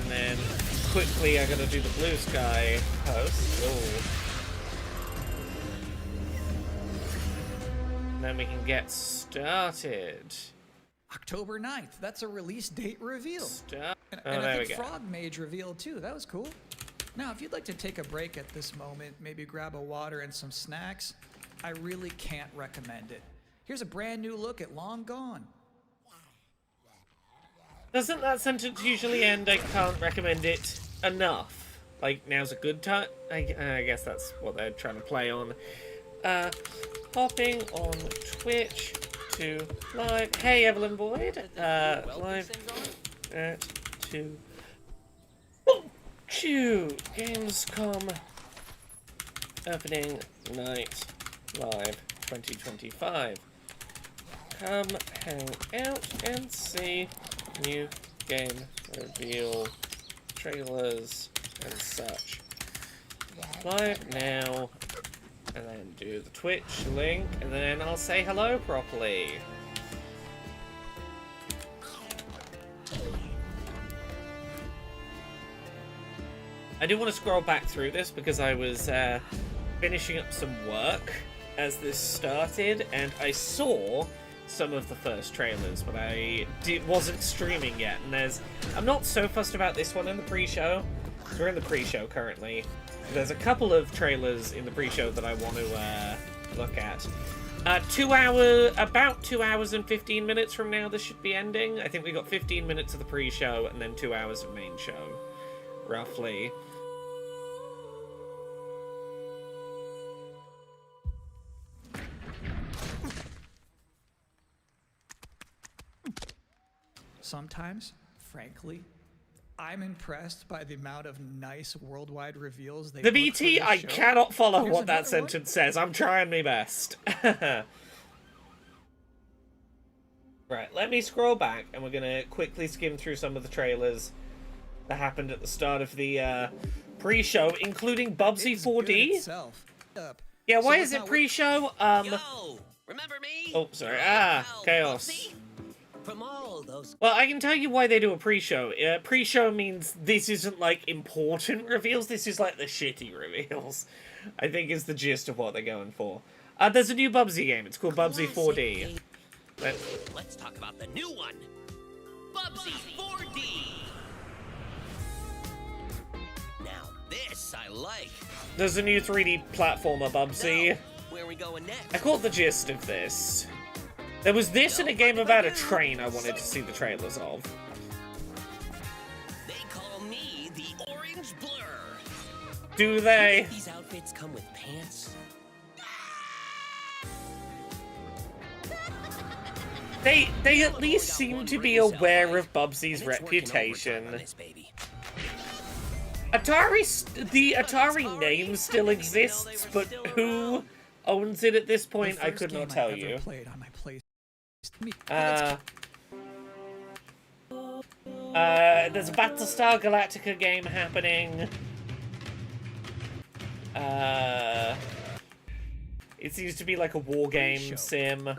and then quickly I gotta do the blue sky post. Ooh. And then we can get started. October 9th. That's a release date reveal. And there I we think go. Frog Mage revealed too. That was cool. Now, if you'd like to take a break at this moment, maybe grab a water and some snacks, I really can't recommend it. Here's a brand new look at Long Gone. Doesn't that sentence usually end, I can't recommend it enough? Like, now's a good time? I guess that's what they're trying to play on. Hopping on Twitch to live. Hey, Evelyn Boyd. Live at 2. Gamescom opening night live 2025. Come hang out and see new game reveal trailers and such. Live now, and then do the Twitch link, and then I'll say hello properly. I do want to scroll back through this because I was finishing up some work as this started, and I saw some of the first trailers, but I wasn't streaming yet. And I'm not so fussed about this one in the pre-show. We're in the pre-show currently. There's a couple of trailers in the pre-show that I want to look at. About 2 hours and 15 minutes from now, this should be ending. I think we got 15 minutes of the pre-show and then 2 hours of main show, roughly. Sometimes, frankly, I'm impressed by the amount of nice worldwide reveals they The put BT, for I this show. cannot follow Here's what that another sentence says. I'm trying my best. Right, let me scroll back, and we're going to quickly skim through some of the trailers that happened at the start of the pre-show, including Bubsy It's 4D. good itself. Yeah, why So is it let's not pre-show? Yo, remember me? Oh, sorry. Well, Chaos. Bubsy? From all those. Well, I can tell you why they do a pre-show. Pre-show means this isn't, like, important reveals. This is, like, the shitty reveals. I think is the gist of what they're going for. There's a new Bubsy game. It's called Bubsy 4D. Let's talk about the new one. Bubsy 4D. Now this I like. There's a new 3D platformer, Bubsy. Now, where are we going next? I caught the gist of this. There was this in a game about a train I wanted to see the trailers of. They call me the Orange Blur. Do they? These outfits come with pants. They at least seem to be aware of Bubsy's And it's working reputation. overtime on this baby. The Atari name still exists, but who owns it at this point, The I first could not game tell I ever you. played on my There's a Battlestar Galactica game happening. It seems to be like a war game sim.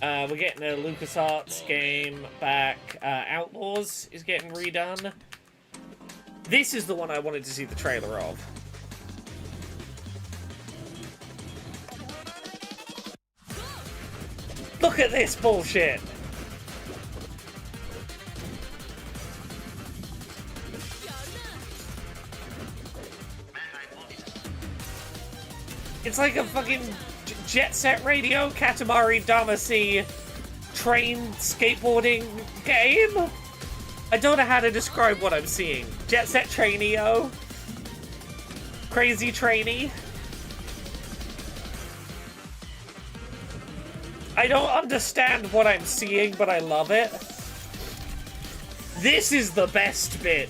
We're getting a LucasArts game back. Outlaws is getting redone. This is the one I wanted to see the trailer of. Look at this bullshit! It's like a fucking Jet Set Radio Katamari Damacy train skateboarding game? I don't know how to describe what I'm seeing. Jet Set Trainee-o? Crazy Trainee? I don't understand what I'm seeing, but I love it. This is the best bit.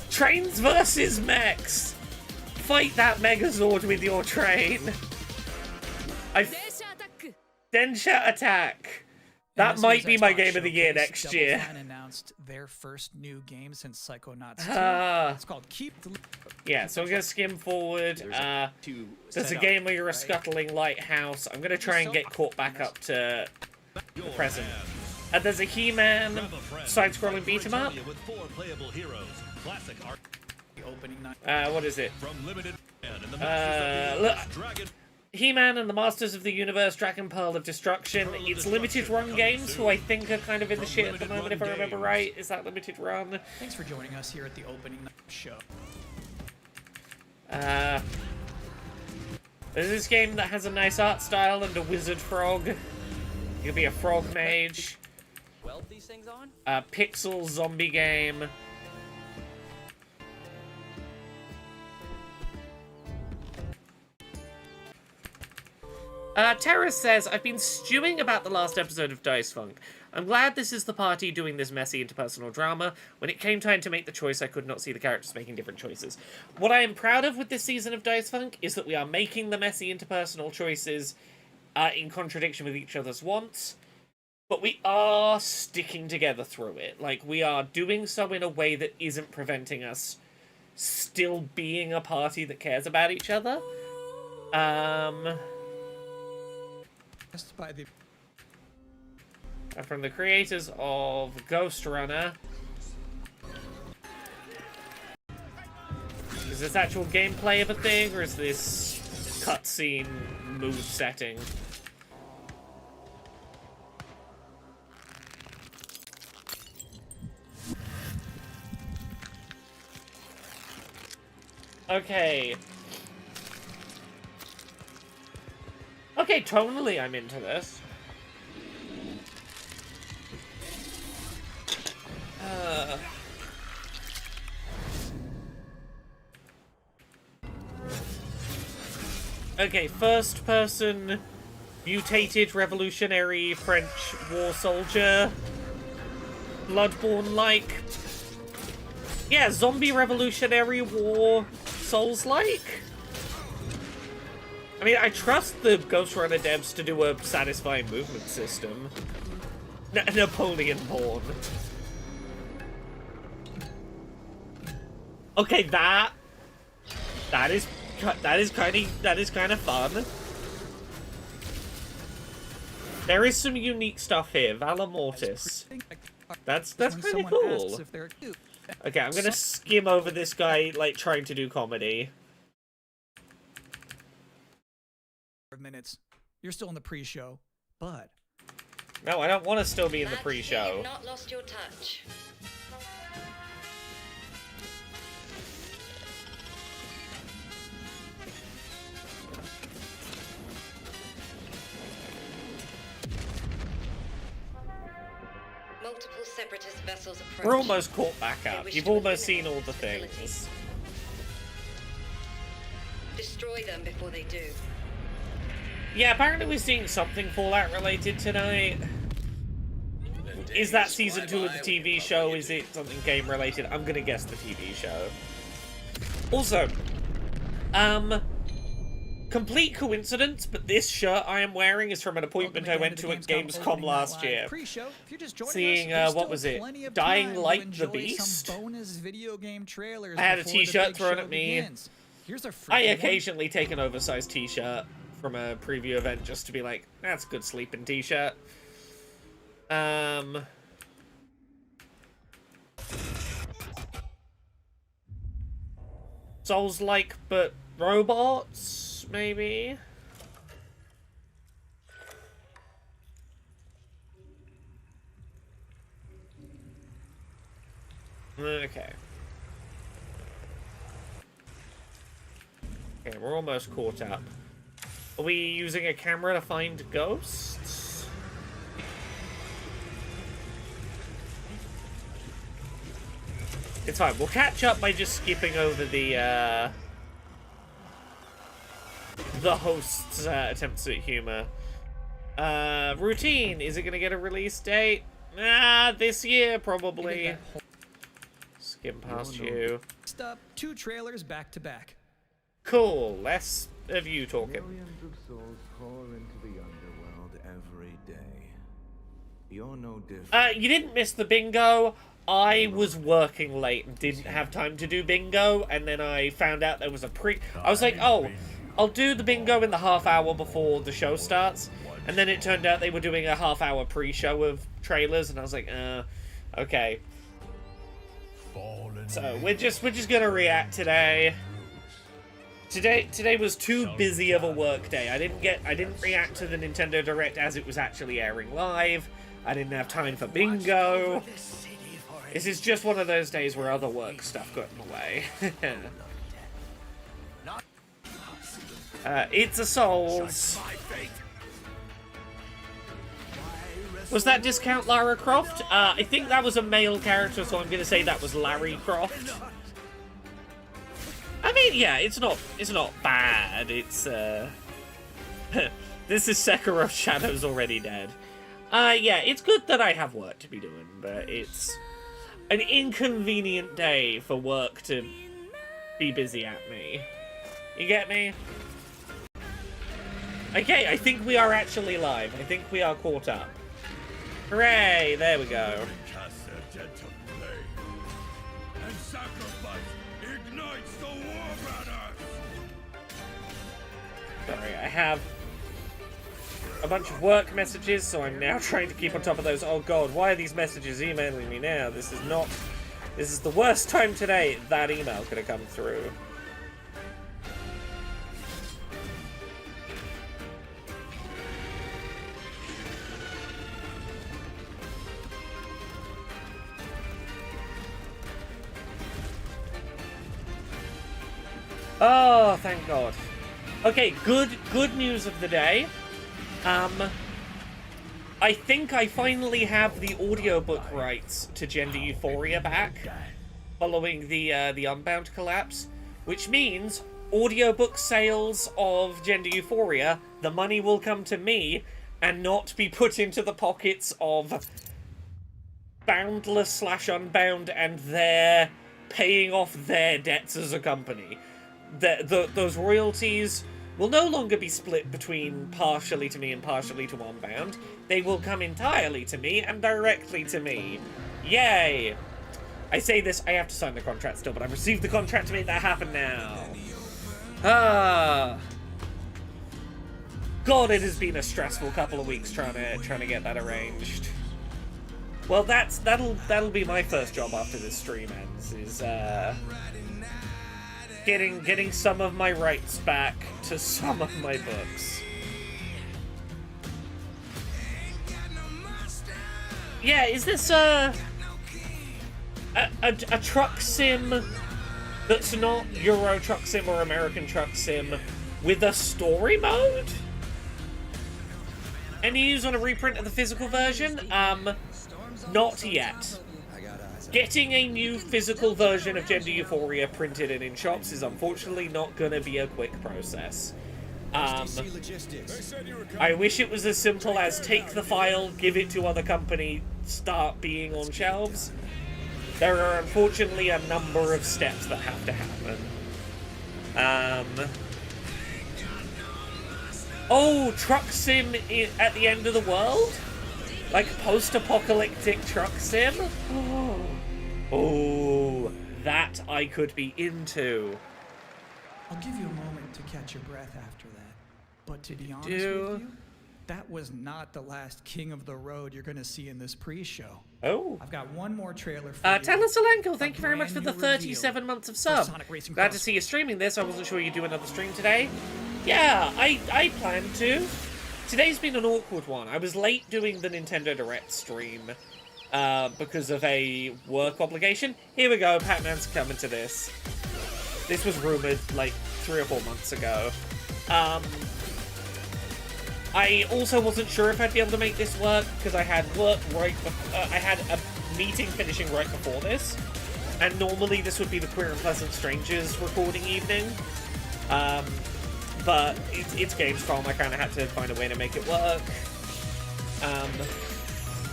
Trains versus mechs. Fight that Megazord with your train. Densha Attack. That might be my game of the year next year. Double Fine announced their first new game since Psychonauts 2. It's called Keep the... Yeah, so we're gonna skim forward. There's a game where you're a scuttling lighthouse. I'm gonna try and get caught back up to the present. There's a He-Man side-scrolling beat-em-up. With 4 playable heroes. Classic art. The opening night. What is it? From Limited and the Masters of the Universe, Dragon. He-Man and the Masters of the Universe, Dragon Pearl of Destruction. It's limited run games, who I think are kind of in the shit at the moment, if I remember right. Is that limited run? Thanks for joining us here at the opening night show. There's this game that has a nice art style and a wizard frog. You could be a frog mage. Weld these things on? Pixel zombie game. Terrace says, I've been stewing about the last episode of Dice Funk. I'm glad this is the party doing this messy interpersonal drama. When it came time to make the choice, I could not see the characters making different choices. What I am proud of with this season of Dice Funk is that we are making the messy interpersonal choices in contradiction with each other's wants, but we are sticking together through it. Like, we are doing so in a way that isn't preventing us still being a party that cares about each other. By the From the creators of Ghost Runner. Is this actual gameplay of a thing, or is this cutscene mood setting? Okay. Okay, tonally I'm into this. Okay, first person mutated revolutionary French war soldier. Bloodborne-like. Yeah, zombie revolutionary war Souls-like. I mean, I trust the Ghost Runner devs to do a satisfying movement system. Napoleon-born. Okay, that is kind of fun. There is some unique stuff here. Valor Mortis. That's kind of cool. Okay, I'm gonna skim over this guy like trying to do comedy. Minutes. You're still in the pre-show, but no, I don't want to still be in the pre-show. You've not lost your touch. Multiple separatist vessels approach. We're almost caught back up. You've almost seen all the things. Destroy them before they do. Yeah, apparently we're seeing something Fallout related tonight. Is that season 2 of the TV show? Is it something game related? I'm gonna guess the TV show. Also, complete coincidence, but this shirt I am wearing is from an appointment I went to at Gamescom last year. Seeing, what was it? Dying Light the Beast? I had a t-shirt thrown at me. I occasionally take an oversized t-shirt from a preview event just to be like, that's a good sleeping t-shirt. Souls-like, but robots, maybe? Okay. Okay, we're almost caught up. Are we using a camera to find ghosts? It's fine. We'll catch up by just skipping over the host's attempts at humor. Routine. Is it going to get a release date? This year, probably. Skim past you. Stop. 2 trailers back to back. Cool. Less of you talking. Millions of souls fall into the underworld every day. You're no different. You didn't miss the bingo. I was working late and didn't have time to do bingo, and then I found out there was a I was like, oh, I'll do the bingo in the half hour before the show starts. And then it turned out they were doing a half-hour pre-show of trailers, and I was like, okay. So we're just gonna react today. Today was too busy of a work day. I didn't react to the Nintendo Direct as it was actually airing live. I didn't have time for bingo. This is just one of those days where other work stuff got in the way. It's a Souls. Was that discount Lara Croft? I think that was a male character, so I'm going to say that was Larry Croft. I mean, yeah, it's not bad. It's this is Sekiro Shadows Already Dead. Yeah, it's good that I have work to be doing, but it's an inconvenient day for work to be busy at me. You get me? Okay, I think we are actually live. I think we are caught up. Hooray! There we go. And sacrifice ignites the war banners. Sorry, I have a bunch of work messages, so I'm now trying to keep on top of those. Oh god, why are these messages emailing me now? This is the worst time today that email could have come through. Oh, thank God. Okay, good news of the day. I think I finally have the audiobook rights to Gender Euphoria back, following the Unbound collapse, which means audiobook sales of Gender Euphoria, the money will come to me and not be put into the pockets of Boundless/Unbound and their paying off their debts as a company. Those royalties will no longer be split between partially to me and partially to Unbound. They will come entirely to me and directly to me. Yay! I say this, I have to sign the contract still, but I've received the contract to make that happen now. God, it has been a stressful couple of weeks trying to get that arranged. Well, that'll be my first job after this stream ends, is getting some of my rights back to some of my books. Yeah, is this a truck sim that's not Euro Truck Sim or American Truck Sim with a story mode? Any news on a reprint of the physical version? Not yet. Getting a new physical version of Gender Euphoria printed and in shops is unfortunately not going to be a quick process. I wish it was as simple as take the file, give it to other company, start being on shelves. There are unfortunately a number of steps that have to happen. Oh, truck sim at the end of the world? Like post-apocalyptic truck sim? Oh, that I could be into. I'll give you a moment to catch your breath after that. But to be honest with you, that was not the last King of the Road you're going to see in this pre-show. Oh. I've got one more trailer for you. Taylor Solenko, thank you very much for the brand new 37 months of for sub. Sonic Racing Glad to Cross. see you streaming this. I wasn't sure you'd do another stream today. Yeah, I plan to. Today's been an awkward one. I was late doing the Nintendo Direct stream because of a work obligation. Here we go, Pac-Man's coming to this. This was rumored like 3 or 4 months ago. I also wasn't sure if I'd be able to make this work because I had work right before, I had a meeting finishing right before this, and normally this would be the Queer and Pleasant Strangers recording evening. But it's Gamescom, I kind of had to find a way to make it work.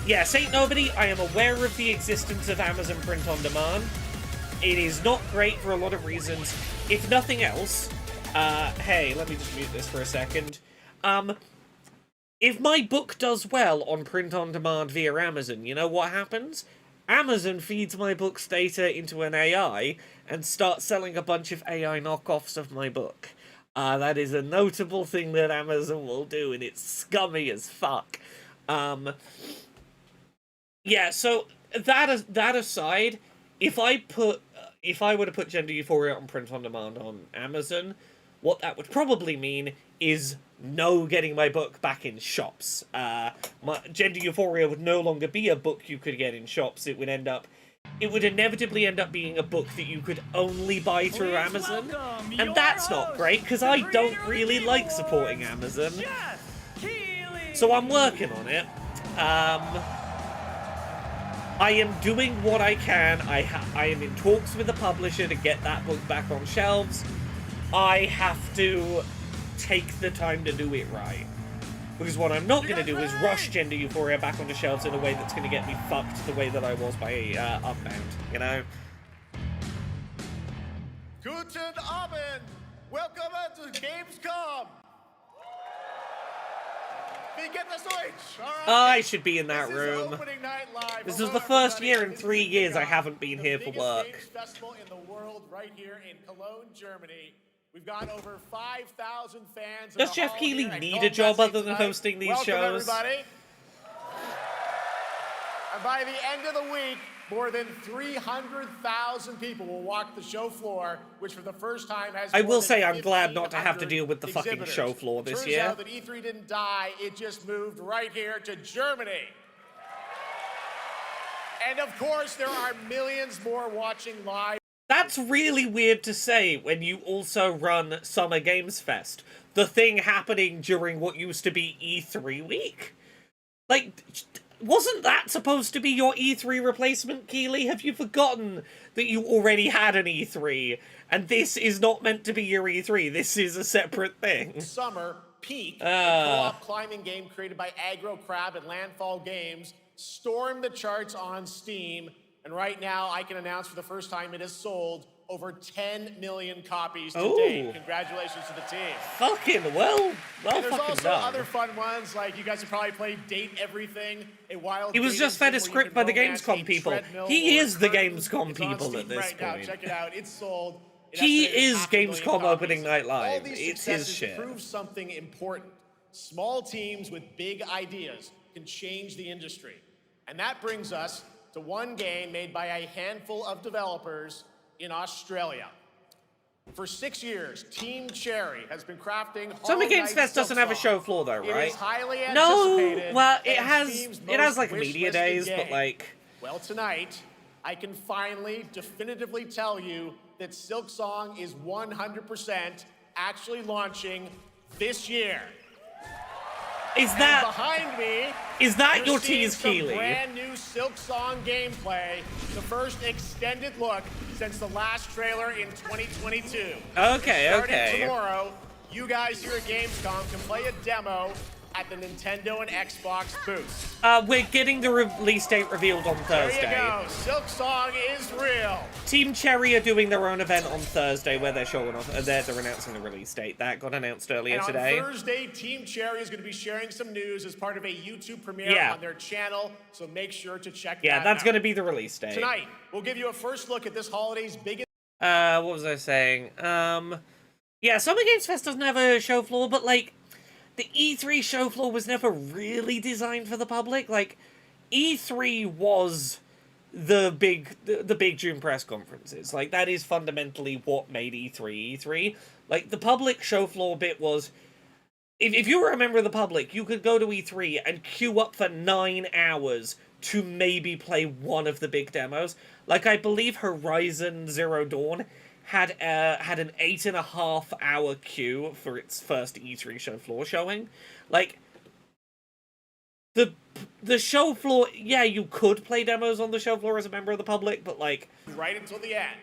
Yeah, Saint Nobody, I am aware of the existence of Amazon Print on Demand. It is not great for a lot of reasons. If nothing else, hey, let me just mute this for a second. If my book does well on Print on Demand via Amazon, you know what happens? Amazon feeds my book's data into an AI and starts selling a bunch of AI knockoffs of my book. That is a notable thing that Amazon will do, and it's scummy as fuck. Yeah, so that aside, if I were to put Gender Euphoria on print on demand on Amazon, what that would probably mean is no getting my book back in shops. Gender Euphoria would no longer be a book you could get in shops. It would inevitably end up being a book that you could only buy through Amazon, and that's not great because I don't really like supporting Amazon. So I'm working on it. I am doing what I can. I am in talks with the publisher to get that book back on shelves. I have to take the time to do it right. Because what I'm not going to do is rush Gender Euphoria back on the shelves in a way that's going to get me fucked the way that I was by Upbound, you know? Guten Abend! Welcome to Gamescom! Wie geht es euch? All right. I should be in that This room. is opening night live. This Hello, is the first everybody. year in This is 3 years I Gamescom, haven't been here for the work. biggest games festival in the world right here in Cologne, Germany. We've got over 5,000 fans. in Does the Jeff hall Keighley here at need Cologne a job Fest other than tonight. hosting these Welcome, shows? Everybody. And by the end of the week, more than 300,000 people will walk the show floor, which for the first time has. I more will than say I'm glad not to have to 1,500 deal with the fucking exhibitors. show floor this Turns year. out that E3 didn't die; it just moved right here to Germany. And of course, there are millions more watching live. That's really weird to say when you also run Summer Games Fest, the thing happening during what used to be E3 week. Like, wasn't that supposed to be your E3 replacement, Keighley? Have you forgotten that you already had an E3, and this is not meant to be your E3? This is a separate thing. Summer Peak, a co-op climbing game created by Aggro Crab and Landfall Games, stormed the charts on Steam, and right now I can announce for the first time it has sold over 10 million copies to date. Congratulations to the team. Fucking well And there's fucking also done. other fun ones, like you guys have probably played Date Everything, a wild He was dating just fed a sim where you script can by the romance Gamescom a people. treadmill He or is the curtain. Gamescom It's on people Steam at this right now. point. Check it out. It's sold. It He estimated is 500,000 Gamescom copies. opening night live. All these It's his successes shit. prove something important. Small teams with big ideas can change the industry. And that brings us to one game made by a handful of developers in Australia. For 6 years, Team Cherry has been crafting Summer Hollow Games Knight Fest doesn't have a Silksong. show floor though, It right? is highly No, anticipated well, it and has Steam's like most media wishlisted days, but game. like, Well, tonight, I can finally definitively tell you that Silksong is 100% actually launching this year. is And that behind me? your You're seeing tease, some Keighley? brand new Silksong gameplay, the first extended look since the last trailer in 2022. Okay, Starting okay. tomorrow, you guys here at Gamescom can play a demo at the Nintendo and Xbox booths. We're getting the release date revealed on There you Thursday. go. Silksong is real. Team Cherry are doing their own event on Thursday where they're showing off. They're announcing the release date. That got announced earlier And on today. Thursday, Team Cherry is going to be sharing some news as part of a YouTube premiere Yeah. on their channel, so make sure to check Yeah, that that's out. going to be the release date. Tonight, we'll give you a first look at this holiday's biggest. What was I saying? Yeah, Summer Games Fest doesn't have a show floor, but like, the E3 show floor was never really designed for the public. Like, E3 was the big June press conferences. Like, that is fundamentally what made E3 E3. Like, the public show floor bit was, if you were a member of the public, you could go to E3 and queue up for 9 hours to maybe play one of the big demos. Like, I believe Horizon Zero Dawn had an 8.5 hour queue for its first E3 show floor showing. Like, the show floor, yeah, you could play demos on the show floor as a member of the public, but like, Right until the end.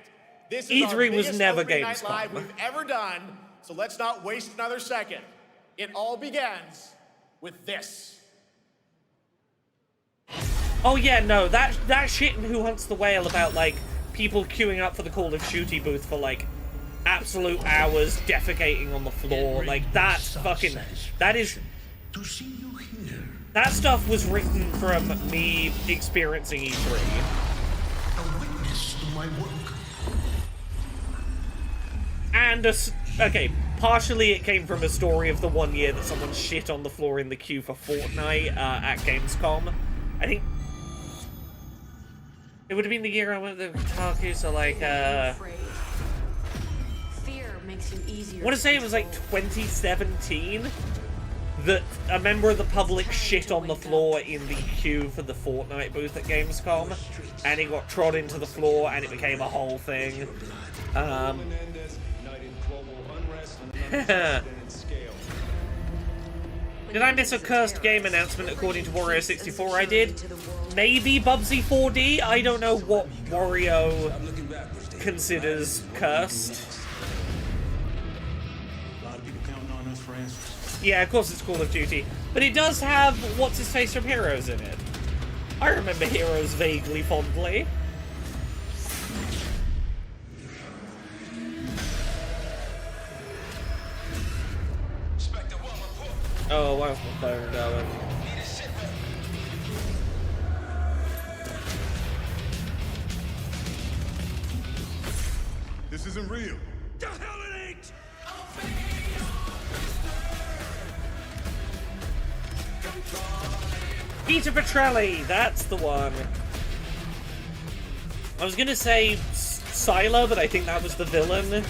This is E3 our was biggest never opening night Gamescom. live we've ever done, so let's not waste another second. It all begins with this. oh yeah, no, that shit in Who Hunts the Whale about like people queuing up for the Call of Duty booth for like absolute hours, defecating on the floor, like that's fucking, that is, To see you here, that stuff was written from me experiencing E3. a witness to my work. And okay, partially it came from a story of the one year that someone shit on the floor in the queue for Fortnite at Gamescom. I think it would have been the year I went to Kotaku, so like, Fear makes you easier. I want to say it was like 2017 that a member of the public shit on the floor in the queue for the Fortnite booth at Gamescom, and it got trod into the floor, and it became a whole thing. Did I miss a cursed game announcement according to Wario64? I did. Maybe Bubsy 4D? I don't know what Wario considers cursed. A lot of people counting on us for answers. Yeah, of course it's Call of Duty. But it does have What's-His-Face from Heroes in it. I remember Heroes vaguely fondly. Oh, why was my phone going? This isn't real. The hell it ain't! Peter Petrelli, that's the one. I was gonna say Scylla, but I think that was the villain.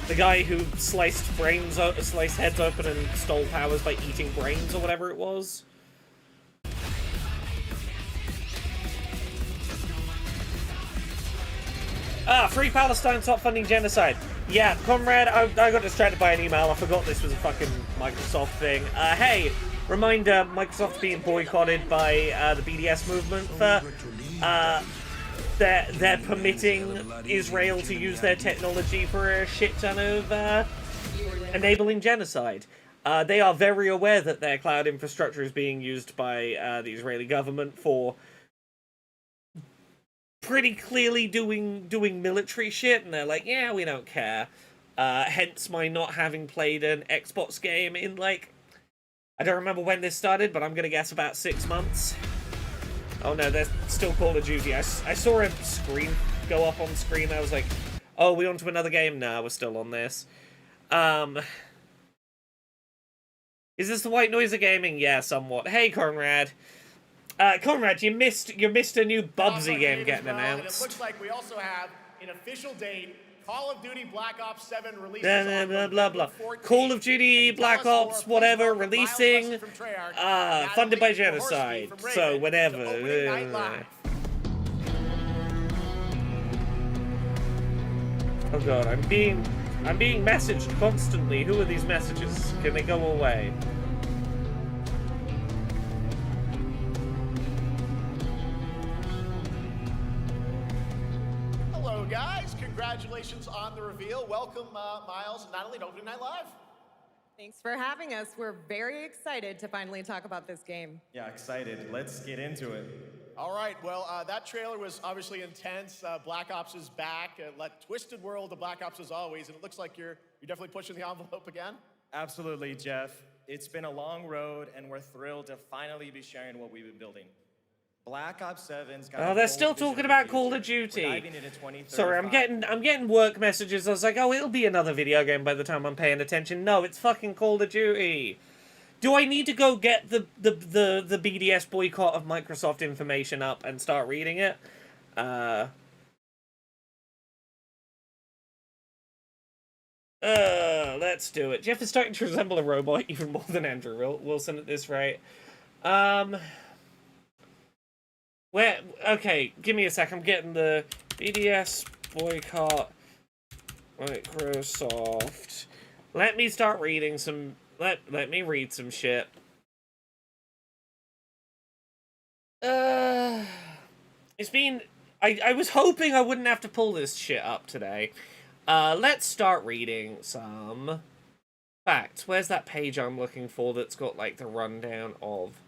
The guy who sliced heads open and stole powers by eating brains or whatever it was. Free Palestine, stop funding genocide. Yeah, comrade, I got distracted by an email. I forgot this was a fucking Microsoft thing. Hey, reminder, Microsoft's being boycotted by the BDS movement for they're permitting Israel to use their technology for a shit ton of enabling genocide. They are very aware that their cloud infrastructure is being used by the Israeli government for pretty clearly doing military shit, and they're like, yeah, we don't care. Hence my not having played an Xbox game in, like, I don't remember when this started, but I'm gonna guess about 6 months. Oh no, there's still Call of Duty. I saw a screen go up on screen. I was like, oh, we on to another game? Nah, we're still on this. Is this the white noise of gaming? Yeah, somewhat. Hey, Conrad. Conrad, you missed a new Bubsy game getting announced. And it looks like we also have an official date. Call of Duty Black Ops 7 releases Blah, on blah, blah, blah. November 14th. Call of Duty, And to Black tell us more, Ops, please whatever, welcome releasing, Miles Weston from Treyarch, funded by Natalie genocide. Kohorsky from So, Raven, whatever. to Opening Night Live. Oh god, I'm being messaged constantly. Who are these messages? Can they go away? Hello, guys. Congratulations on the reveal. Welcome, Miles and Natalie to Opening Night Live. Thanks for having us. We're very excited to finally talk about this game. Yeah, excited. Let's get into it. All right, well, that trailer was obviously intense. Black Ops is back. Twisted world of Black Ops as always, and it looks like you're definitely pushing the envelope again. Absolutely, Jeff. It's been a long road, and we're thrilled to finally be sharing what we've been building. Black Ops 7's got Oh, a they're bold still vision talking the about future. Call of We're Duty. diving into 2035. Sorry, I'm getting work messages. I was like, oh, it'll be another video game by the time I'm paying attention. No, it's fucking Call of Duty. Do I need to go get the BDS boycott of Microsoft information up and start reading it? Let's do it. Jeff is starting to resemble a robot even more than Andrew Wilson at this rate. Okay, give me a sec. I'm getting the BDS boycott Microsoft. Let me start reading some. Let me read some shit. It's been. I was hoping I wouldn't have to pull this shit up today. Let's start reading some facts. Where's that page I'm looking for that's got like the rundown of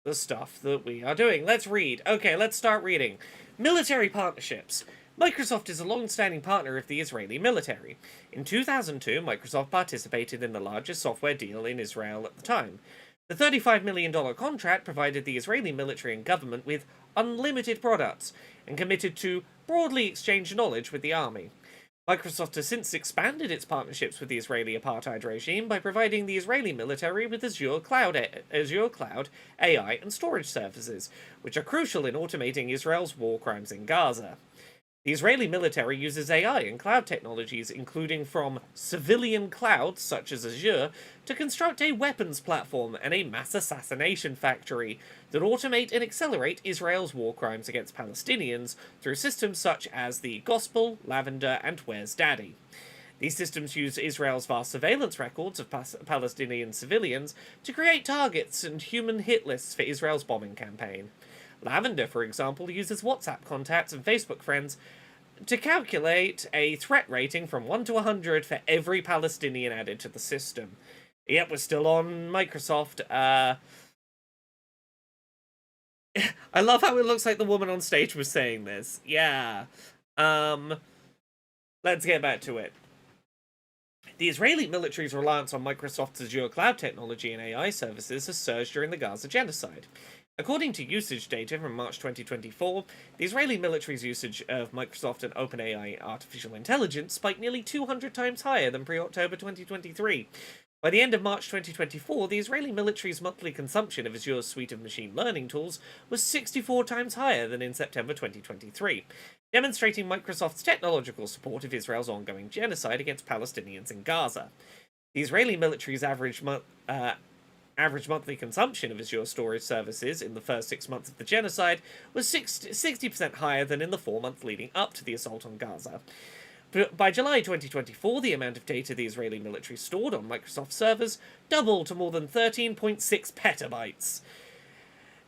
the stuff that we are doing? Let's read. Okay, let's start reading. Military partnerships. Microsoft is a long-standing partner of the Israeli military. In 2002, Microsoft participated in the largest software deal in Israel at the time. The $35 million contract provided the Israeli military and government with unlimited products and committed to broadly exchange knowledge with the army. Microsoft has since expanded its partnerships with the Israeli apartheid regime by providing the Israeli military with Azure Cloud, AI, and storage services, which are crucial in automating Israel's war crimes in Gaza. The Israeli military uses AI and cloud technologies, including from civilian clouds such as Azure, to construct a weapons platform and a mass assassination factory that automate and accelerate Israel's war crimes against Palestinians through systems such as the Gospel, Lavender, and Where's Daddy. These systems use Israel's vast surveillance records of Palestinian civilians to create targets and human hit lists for Israel's bombing campaign. Lavender, for example, uses WhatsApp contacts and Facebook friends to calculate a threat rating from 1 to 100 for every Palestinian added to the system. Yep, we're still on Microsoft. I love how it looks like the woman on stage was saying this. Yeah. Let's get back to it. The Israeli military's reliance on Microsoft's Azure cloud technology and AI services has surged during the Gaza genocide. According to usage data from March 2024, the Israeli military's usage of Microsoft and OpenAI artificial intelligence spiked nearly 200 times higher than pre-October 2023. By the end of March 2024, the Israeli military's monthly consumption of Azure's suite of machine learning tools was 64 times higher than in September 2023, demonstrating Microsoft's technological support of Israel's ongoing genocide against Palestinians in Gaza. The Israeli military's average monthly consumption of Azure storage services in the first 6 months of the genocide was 60% higher than in the 4 months leading up to the assault on Gaza. By July 2024, the amount of data the Israeli military stored on Microsoft servers doubled to more than 13.6 petabytes.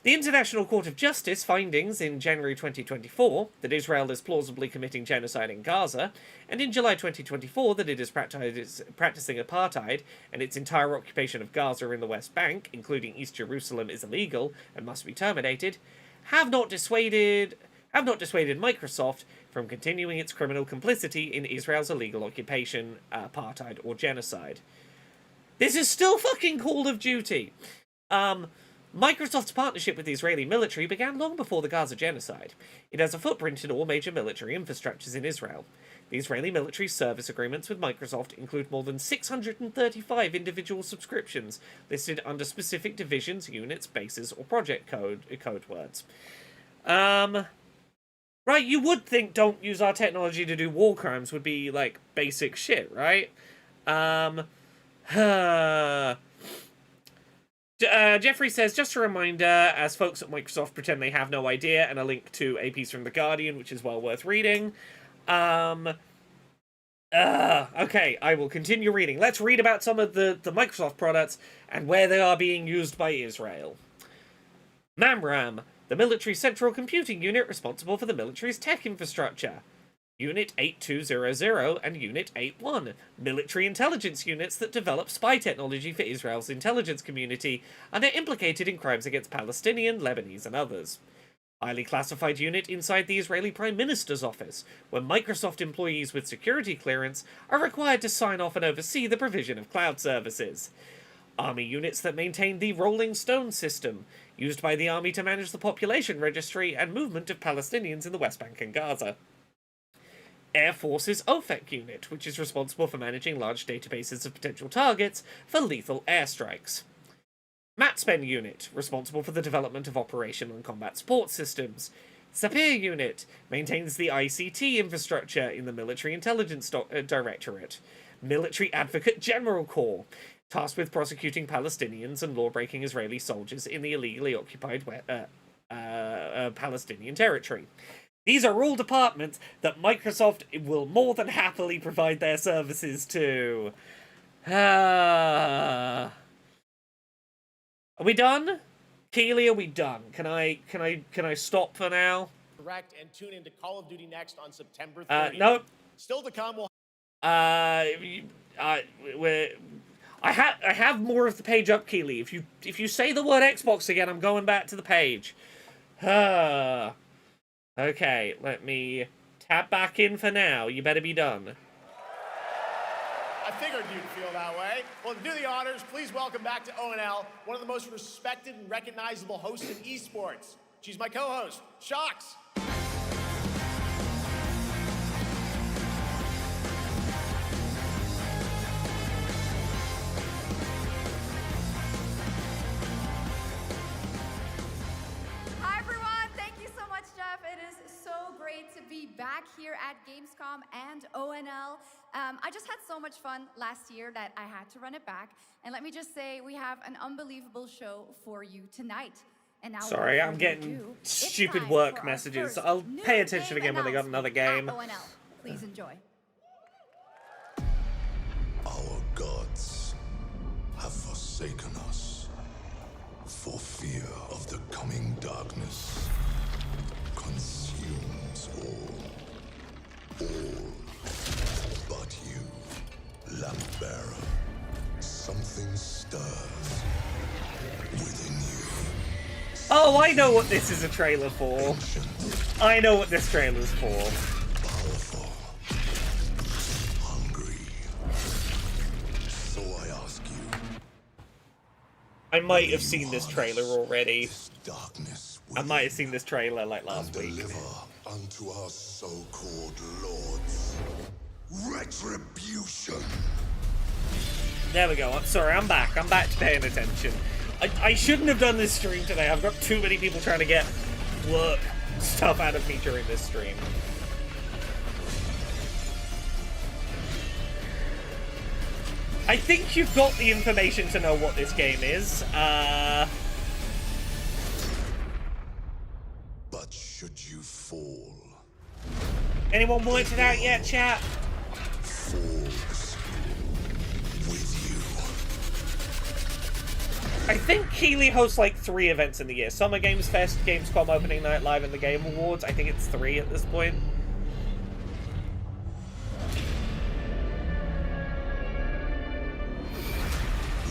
The International Court of Justice findings in January 2024 that Israel is plausibly committing genocide in Gaza, and in July 2024 that it is practicing apartheid and its entire occupation of Gaza in the West Bank, including East Jerusalem, is illegal and must be terminated, have not dissuaded Microsoft from continuing its criminal complicity in Israel's illegal occupation, apartheid, or genocide. This is still fucking Call of Duty. Microsoft's partnership with the Israeli military began long before the Gaza genocide. It has a footprint in all major military infrastructures in Israel. The Israeli military's service agreements with Microsoft include more than 635 individual subscriptions listed under specific divisions, units, bases, or project code words. Right, you would think don't use our technology to do war crimes would be, like, basic shit, right? Jeffrey says, just a reminder, as folks at Microsoft pretend they have no idea, and a link to a piece from The Guardian, which is well worth reading. Okay, I will continue reading. Let's read about some of the Microsoft products and where they are being used by Israel. MAMRAM, the military central computing unit responsible for the military's tech infrastructure. Unit 8200 and Unit 81, military intelligence units that develop spy technology for Israel's intelligence community and are implicated in crimes against Palestinian, Lebanese, and others. Highly classified unit inside the Israeli Prime Minister's office, where Microsoft employees with security clearance are required to sign off and oversee the provision of cloud services. Army units that maintain the Rolling Stone system, used by the Army to manage the population registry and movement of Palestinians in the West Bank and Gaza. Air Force's OFEC unit, which is responsible for managing large databases of potential targets for lethal airstrikes. MATSPEN unit, responsible for the development of operational and combat support systems. Sapir unit, maintains the ICT infrastructure in the Military Intelligence Directorate. Military Advocate General Corps, tasked with prosecuting Palestinians and law-breaking Israeli soldiers in the illegally occupied Palestinian territory. These are all departments that Microsoft will more than happily provide their services to. Are we done? Keely, are we done? Can I stop for now? Correct, and tune into Call of Duty Next on September 30th. No. Still to come, we'll... I have more of the page up, Keely. If you say the word Xbox again, I'm going back to the page. Okay, let me tap back in for now. You better be done. I figured you'd feel that way. Well, to do the honors, please welcome back to ONL one of the most respected and recognizable hosts in esports. She's my co-host, Shox. great to be back here at Gamescom and ONL. I just had so much fun last year that I had to run it back. And let me just say, we have an unbelievable show for you tonight. And now, sorry, I'm getting stupid work messages. I'll pay attention again when they got another game. ONL. Please enjoy. Our gods have forsaken us for fear of the coming darkness. Consumes all but you, lamp bearer. Something stirs within you. Oh, I know what this is a trailer for. I know what this trailer's for. Powerful, hungry. So I ask you. I might have seen this trailer already. Darkness. I might have seen this trailer like last week. Deliver unto our so-called lords retribution. There we go. I'm sorry, I'm back. I'm back to paying attention. I shouldn't have done this stream today. I've got too many people trying to get work stuff out of me during this stream. I think you've got the information to know what this game is. But should you fall, Anyone worked it out yet, chat? falls with you. I think Keighley hosts like 3 events in the year. Summer Games Fest, Gamescom Opening Night Live, and the Game Awards. I think it's 3 at this point.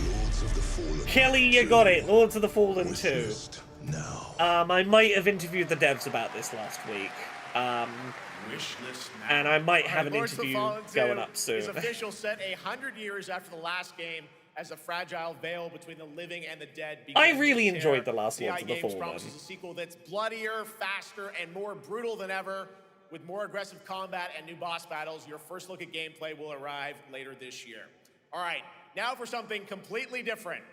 Lords of the Fallen. Kelly, you got it. Lords of the Fallen 2. Witnessed now. I might have interviewed the devs about this last week. And I might have an Lords of the interview Fallen 2 going up soon. is official, set 100 years after the last game, as a fragile veil between the living and the dead. I really enjoyed the last CI Lords of the Games Fallen. promises a sequel that's bloodier, faster, and more brutal than ever, with more aggressive combat and new boss battles. Your first look at gameplay will arrive later this year. All right, now for something completely different.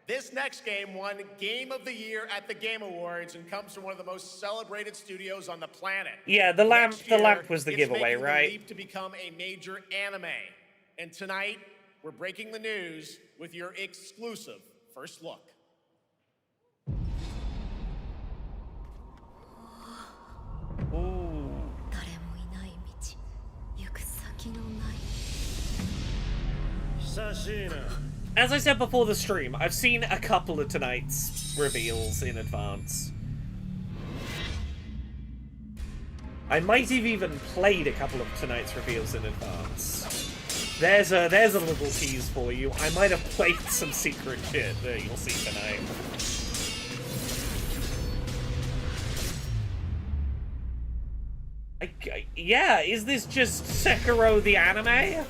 This next game won Game of the Year at the Game Awards and comes from one of the most celebrated studios on the planet. Yeah, the lamp was the It's giveaway, making the right? leap to become a major anime. And tonight, we're breaking the news with your exclusive first look. Ooh. As I said before the stream, I've seen a couple of tonight's reveals in advance. I might have even played a couple of tonight's reveals in advance. There's a little tease for you. I might have played some secret shit that you'll see tonight. Yeah, is this just Sekiro the anime?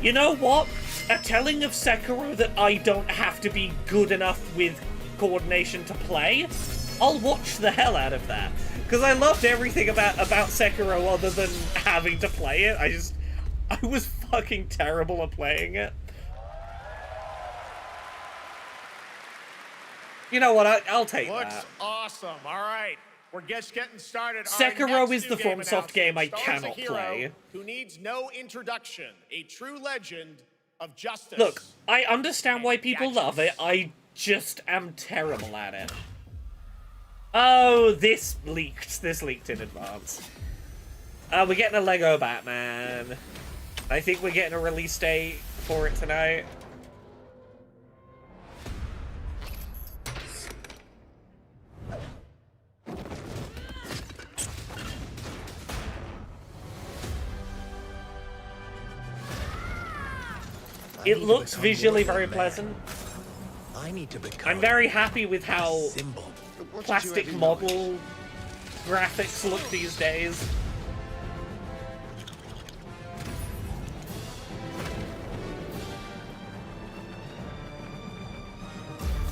You know what? A telling of Sekiro that I don't have to be good enough with coordination to play? I'll watch the hell out of that. Because I loved everything about Sekiro other than having to play it. I was fucking terrible at playing it. You know what? I'll take that. Looks awesome. All right. We're just getting started. Sekiro is the FromSoft game I stars cannot a hero play. Who needs no introduction, a true legend of justice. Look, I understand why people love it. I just am terrible at it. Oh, this leaked. This leaked in advance. We're getting a Lego Batman. I think we're getting a release date for it tonight. It looks visually very pleasant. I need to become I'm very happy with how symbol. plastic model graphics look these days.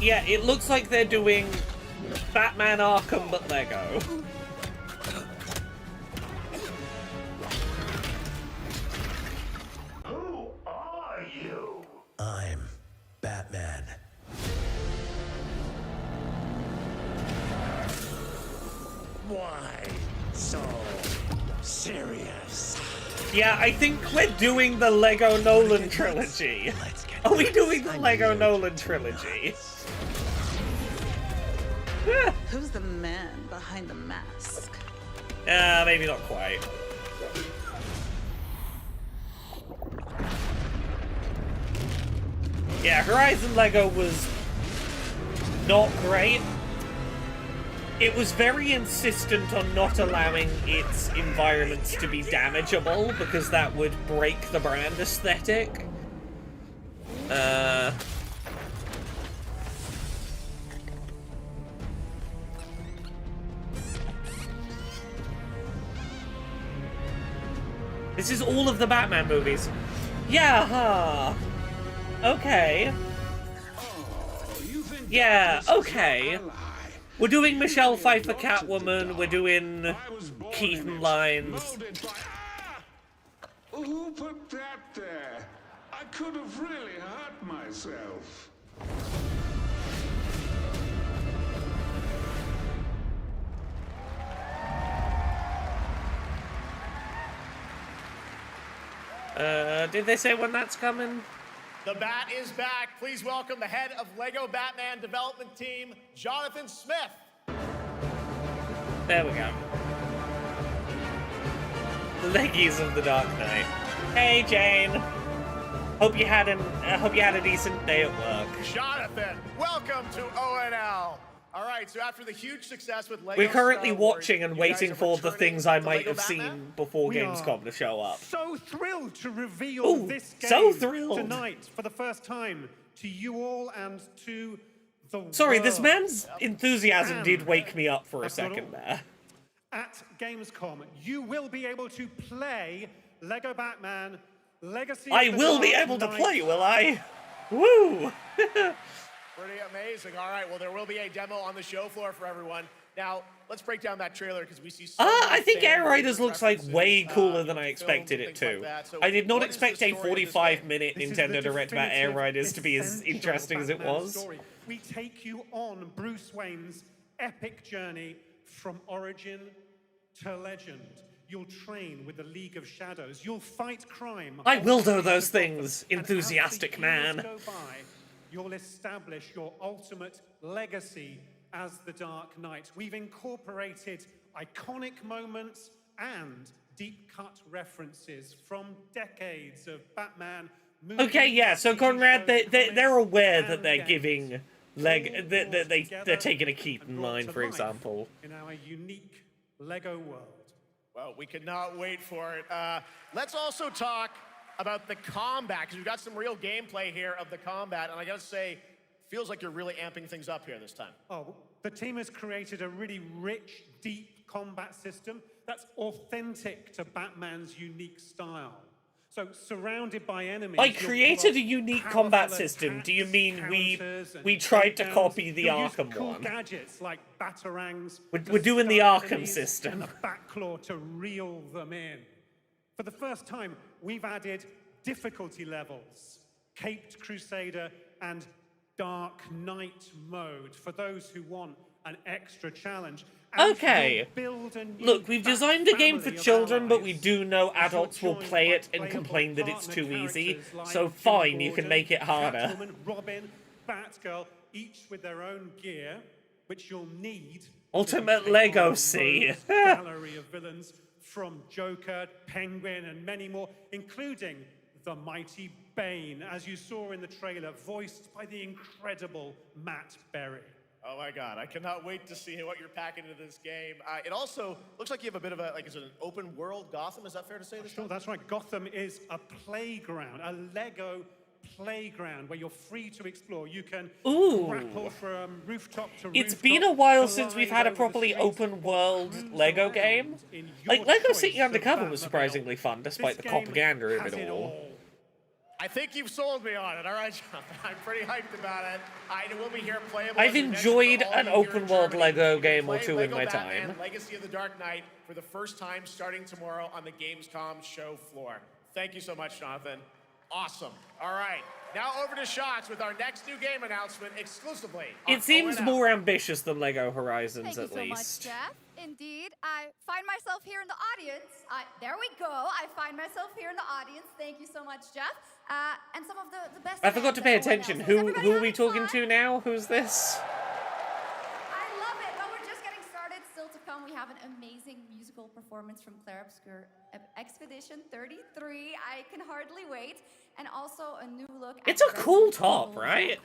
Yeah, it looks like they're doing Batman Arkham but Lego. Who are you? I'm Batman. Why so serious? Yeah, I think we're doing the Lego Nolan trilogy. Are we doing the Lego Nolan trilogy? Who's the man behind the mask? Maybe not quite. Yeah, Horizon Lego was not great. It was very insistent on not allowing its environments to be damageable because that would break the brand aesthetic. This is all of the Batman movies. Yeah, huh. Okay. Yeah, okay. We're doing Michelle Pfeiffer Catwoman, we're doing Keaton lines. Who put that there? I could have really hurt myself. Did they say when that's coming? The Bat is back. Please welcome the head of Lego Batman development team, Jonathan Smith. There we go. The leggies of the Dark Knight. Hey, Jane. Hope you had a decent day at work. Jonathan, welcome to ONL. All right, so after the huge success with Lego We're currently Star Wars, watching and you waiting guys are for the returning things I to might Lego have Batman? seen before Gamescom to show up. So thrilled to reveal Ooh, this game so thrilled. tonight for the first time to you all and to the Sorry, world. this man's enthusiasm And did wake me up for a that's not second all. there. At Gamescom, you will be able to play Lego Batman Legacy. I of the will be Dark able to Knight. play, will I? Woo! Pretty amazing. All right, well, there will be a demo on the show floor for everyone. Now, let's break down that trailer because we see so many I think fan Air Riders looks like references, way cooler than I films expected and it things to. like that. So I did not what is the expect a story of this 45-minute This is the Nintendo Direct about Air definitive, Riders to be as essential interesting as it Batman was. story. We take you on Bruce Wayne's epic journey from origin to legend. You'll train with the League of Shadows. You'll fight crime. I will do those Gotham. things, And as the enthusiastic years man. go by, you'll establish your ultimate legacy as the Dark Knight. We've incorporated iconic moments and deep-cut references from decades of Batman movies. Okay, yeah, so TV Conrad, shows, they're comics, aware that and they're games. giving they're taking a Keaton And brought line, to for life example. in our unique Lego world. Well, we cannot wait for it. Let's also talk about the combat, because we've got some real gameplay here of the combat, and I gotta say, feels like you're really amping things up here this time. Oh, the team has created a really rich, deep combat system that's authentic to Batman's unique style. So, surrounded by enemies... By you'll created pull a unique powerful combat system, do you attacks, mean we counters, and tried to takedowns. copy the You'll use Arkham cool one? gadgets like batarangs. We're to doing the stun Arkham enemies system. And the Batclaw to reel them in. For the first time, we've added difficulty levels, Caped Crusader and Dark Knight mode for those who want an extra challenge. And Okay. you'll build a new Look, we've Bat designed a game for family of children, but we allies. do know As you're adults will joined play by it and playable complain that it's partner too easy. characters like So Jim fine, you can Gordon, make it harder. Catwoman, Robin, Batgirl, each with their own gear, which you'll need. Ultimate to take Lego on C. Rogue's gallery of villains from Joker, Penguin, and many more, including the mighty Bane, as you saw in the trailer, voiced by the incredible Matt Berry. Oh my God, I cannot wait to see what you're packing into this game. It also looks like you have a bit of a, is it an open world Gotham? Is that fair to say this Sure, time? that's right. Gotham is a playground, a Lego playground where you're free to explore. You can grapple from rooftop to It's rooftop, been a while since we've glide had a over the properly streets, open world cruise Lego around game. in your Like, Lego choice City of Undercover was Batmobile. surprisingly fun, despite This the game propaganda of has it all. I think you've sold me on it. All right, Jonathan, I'm pretty hyped about it. It will be here playable. I've as we mentioned, enjoyed for all an you here in open world Germany. Lego You can game or play two in Lego my Batman, time. Legacy of the Dark Knight for the first time starting tomorrow on the Gamescom show floor. Thank you so much, Jonathan. Awesome. All right, now over to Shots with our next new game announcement exclusively on It seems ONL. more ambitious than Lego Horizons, Thank you at so much, least. Jeff. indeed. I find myself here in the audience. There we go. I find myself here in the audience. Thank you so much, Jeff. And some of the best. I forgot to pay attention. Who are we talking to now? Who's this? I love it. Well, we're just getting started. Still to come, we have an amazing musical performance from Claire Obscure Expedition 33. I can hardly wait. And also a new look. It's a cool top, right?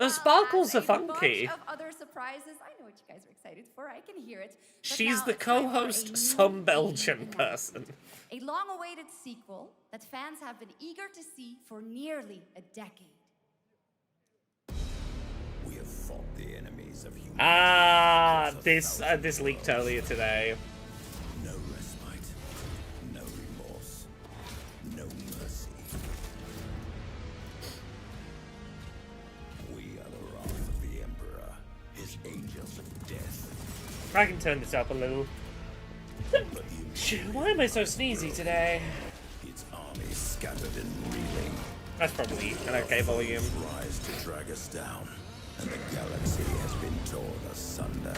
The sparkles are funky. Bunch of other surprises. I know what you guys are excited for. I can hear it. But She's now the it's time for co-host, a some new Belgian game. person. A long-awaited sequel that fans have been eager to see for nearly a decade. We have fought the enemies of humanity. Ah, this leaked earlier today. No respite, no remorse, no mercy. We are the wrath of the Emperor, his angels of death. I can turn this up a little. Why am I so sneezy today? Its armies scattered and reeling. That's probably an okay volume. Rise to drag us down, and the galaxy has been torn asunder.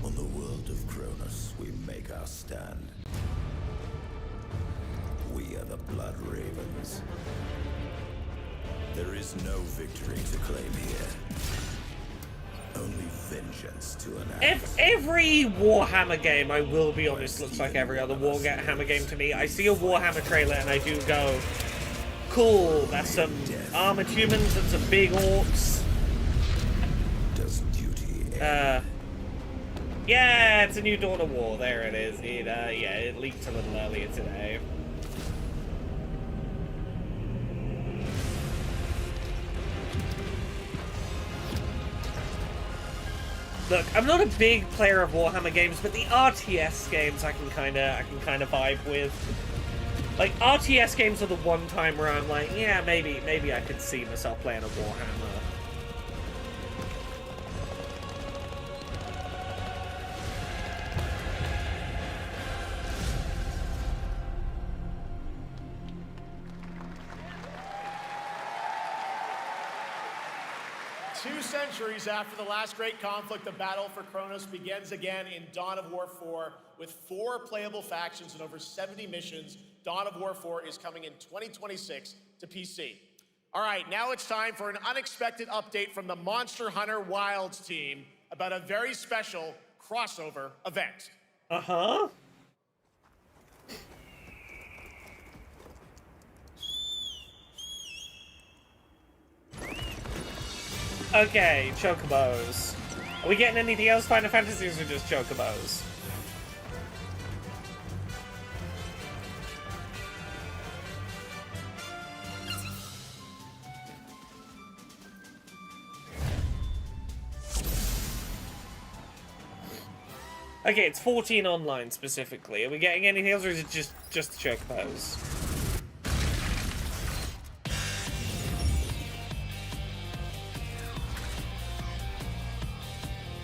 On the world of Cronus, we make our stand. We are the Blood Ravens. There is no victory to claim here. Only vengeance to enact. Every Warhammer game, I will be honest, looks like every other Warhammer game to me. I see a Warhammer trailer and I do go, cool, that's some armored humans and some big orcs. Does duty yeah, it's a new Dawn of War, there it is. Yeah, it leaked a little earlier today. Look, I'm not a big player of Warhammer games, but the RTS games I can kind of vibe with. Like, RTS games are the one time where I'm like, yeah, maybe I could see myself playing a Warhammer. Two centuries after the last great conflict, the battle for Kronos begins again in Dawn of War 4 with 4 playable factions and over 70 missions. Dawn of War 4 is coming in 2026 to PC. All right, now it's time for an unexpected update from the Monster Hunter Wilds team about a very special crossover event. Uh-huh. Okay, chocobos. Are we getting anything else Final Fantasies or just chocobos? Okay, it's 14 online specifically. Are we getting anything else or is it just the chocobos?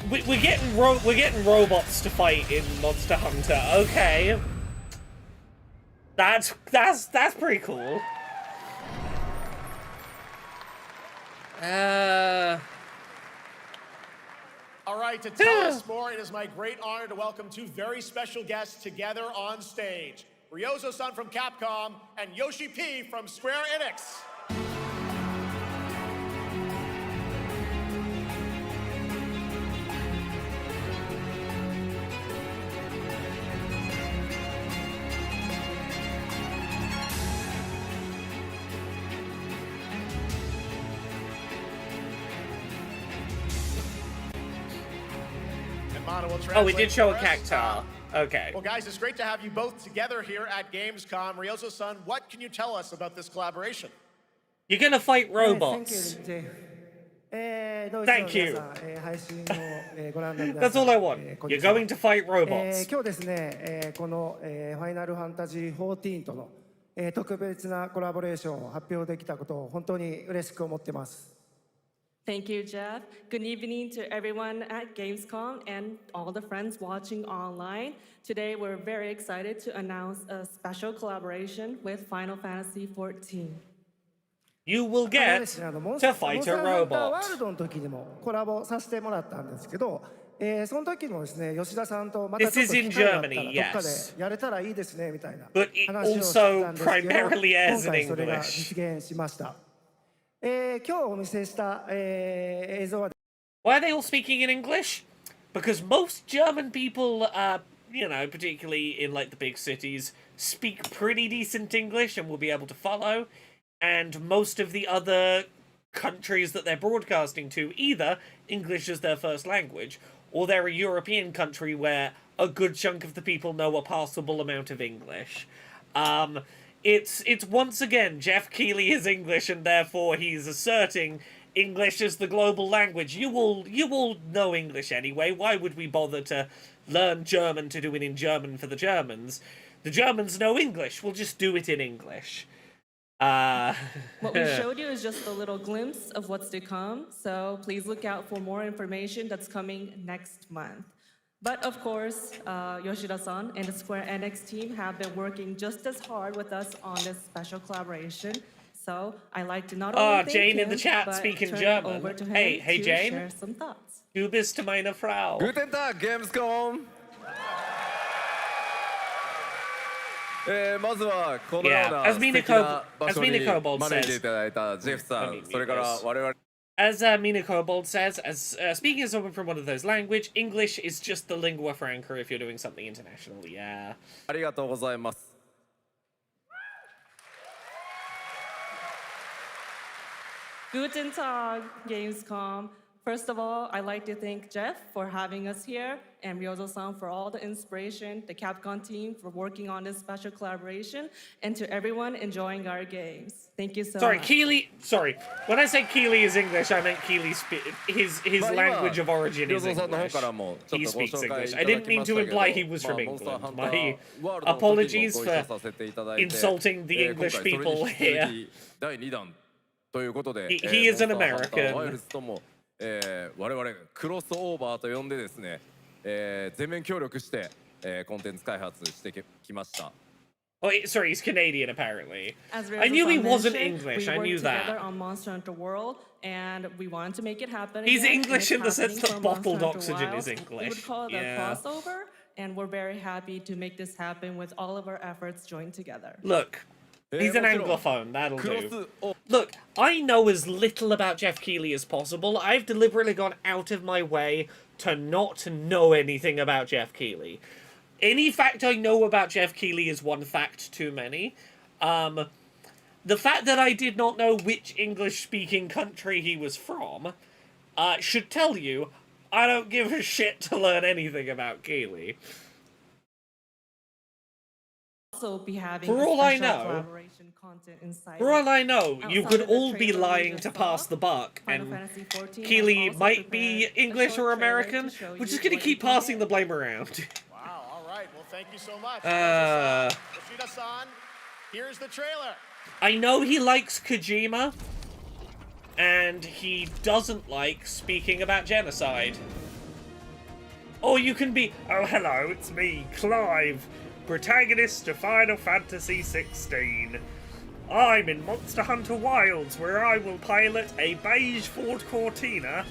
We're getting robots to fight in Monster Hunter. Okay, that's pretty cool. All right, to tell us more, it is my great honor to welcome 2 very special guests together on stage. Ryozo-san from Capcom and Yoshi P from Square Enix. Oh, we did show a cactuar. Okay. Well, guys, it's great to have you both together here at Gamescom. Ryozo-san, what can you tell us about this collaboration? You're gonna fight robots. Thank you. That's all I want. You're going to fight robots. 今日ですね、このファイナルファンタジー14との特別なコラボレーションを発表できたことを本当に嬉しく思ってます。Thank you, Jeff. Good evening to everyone at Gamescom and all the friends watching online. Today, we're very excited to announce a special collaboration with Final Fantasy XIV. You will get to fight a robot. ワールドの時にもコラボさせてもらったんですけど、その時もですね、吉田さんとまた This ちょっ is と in 機会があったら Germany, どっかで yes. やれたらいいですねみたいな But it 話をしてた also んですけど、 primarily airs 今 in 回それが English. 実現しました。今日お見せした、映像は Why are they all speaking in English? Because most German people, you know, particularly in like the big cities, speak pretty decent English and will be able to follow. And most of the other countries that they're broadcasting to, either English is their first language, or they're a European country where a good chunk of the people know a passable amount of English. It's once again Jeff Keighley is English, and therefore he's asserting English is the global language. You all know English anyway. Why would we bother to learn German to do it in German for the Germans? The Germans know English. We'll just do it in English. What we showed you is just a little glimpse of what's to come, so please look out for more information that's coming next month. But of course, Yoshida-san and the Square Enix team have been working just as hard with us on this special collaboration. So I like to not only thank Jane him, in the chat but speaking turn German. it over to him Hey, to Jane. share some thoughts. Du bist meine Frau. Guten Tag, Gamescom! まずはこのような Yeah, 素敵な場所に as Mina Kobold 招いていただいたジェフさん、それから我々 As Mina Kobold says, as speaking as someone from one of those language, English is just the lingua franca if you're doing something international. Yeah. ありがとうございます。Guten Tag, Gamescom. First of all, I'd like to thank Jeff for having us here, and Ryozo-san for all the inspiration, the Capcom team for working on this special collaboration, and to everyone enjoying our games. Thank you so much. Keighley. Sorry, when I said Keighley is English, I meant Keighley. His language of origin is English. He speaks English. I didn't mean to imply he was from England. My apologies for insulting the English people here. 第2弾ということで、 He is an American. ワイルズとも、我々クロスオーバーと呼んでですね、全面協力して、コンテンツ開発してきました。Oh, sorry, he's Canadian apparently. As I knew he wasn't mentioned, English. we I knew worked together that. on Monster Hunter World, and we wanted to make it happen. He's again, English and in the it's sense that happening for bottled Monster oxygen Hunter is Wilds. English. We would call it a Yeah. crossover, and we're very happy to make this happen with all of our efforts joined together. Look, he's an Anglophone, that'll do. Look, I know as little about Jeff Keighley as possible. I've deliberately gone out of my way to not know anything about Jeff Keighley. Any fact I know about Jeff Keighley is one fact too many. The fact that I did not know which English-speaking country he was from should tell you I don't give a shit to learn anything about Keighley. Also be having For all I special know, collaboration content inside For all I know, you outside could of the all be trailer we lying just to saw, pass the buck, Final and Fantasy XIV Keighley has also might be prepared a English short or trailer to American. show We're you just gonna what keep you can passing the blame around. Wow, all right. Well, thank you so much. Uh, Yoshida-san, here's the trailer. I know he likes Kojima, and he doesn't like speaking about genocide. Or you can be, oh hello, it's me, Clive, protagonist of Final Fantasy XVI. I'm in Monster Hunter Wilds, where I will pilot a beige Ford Cortina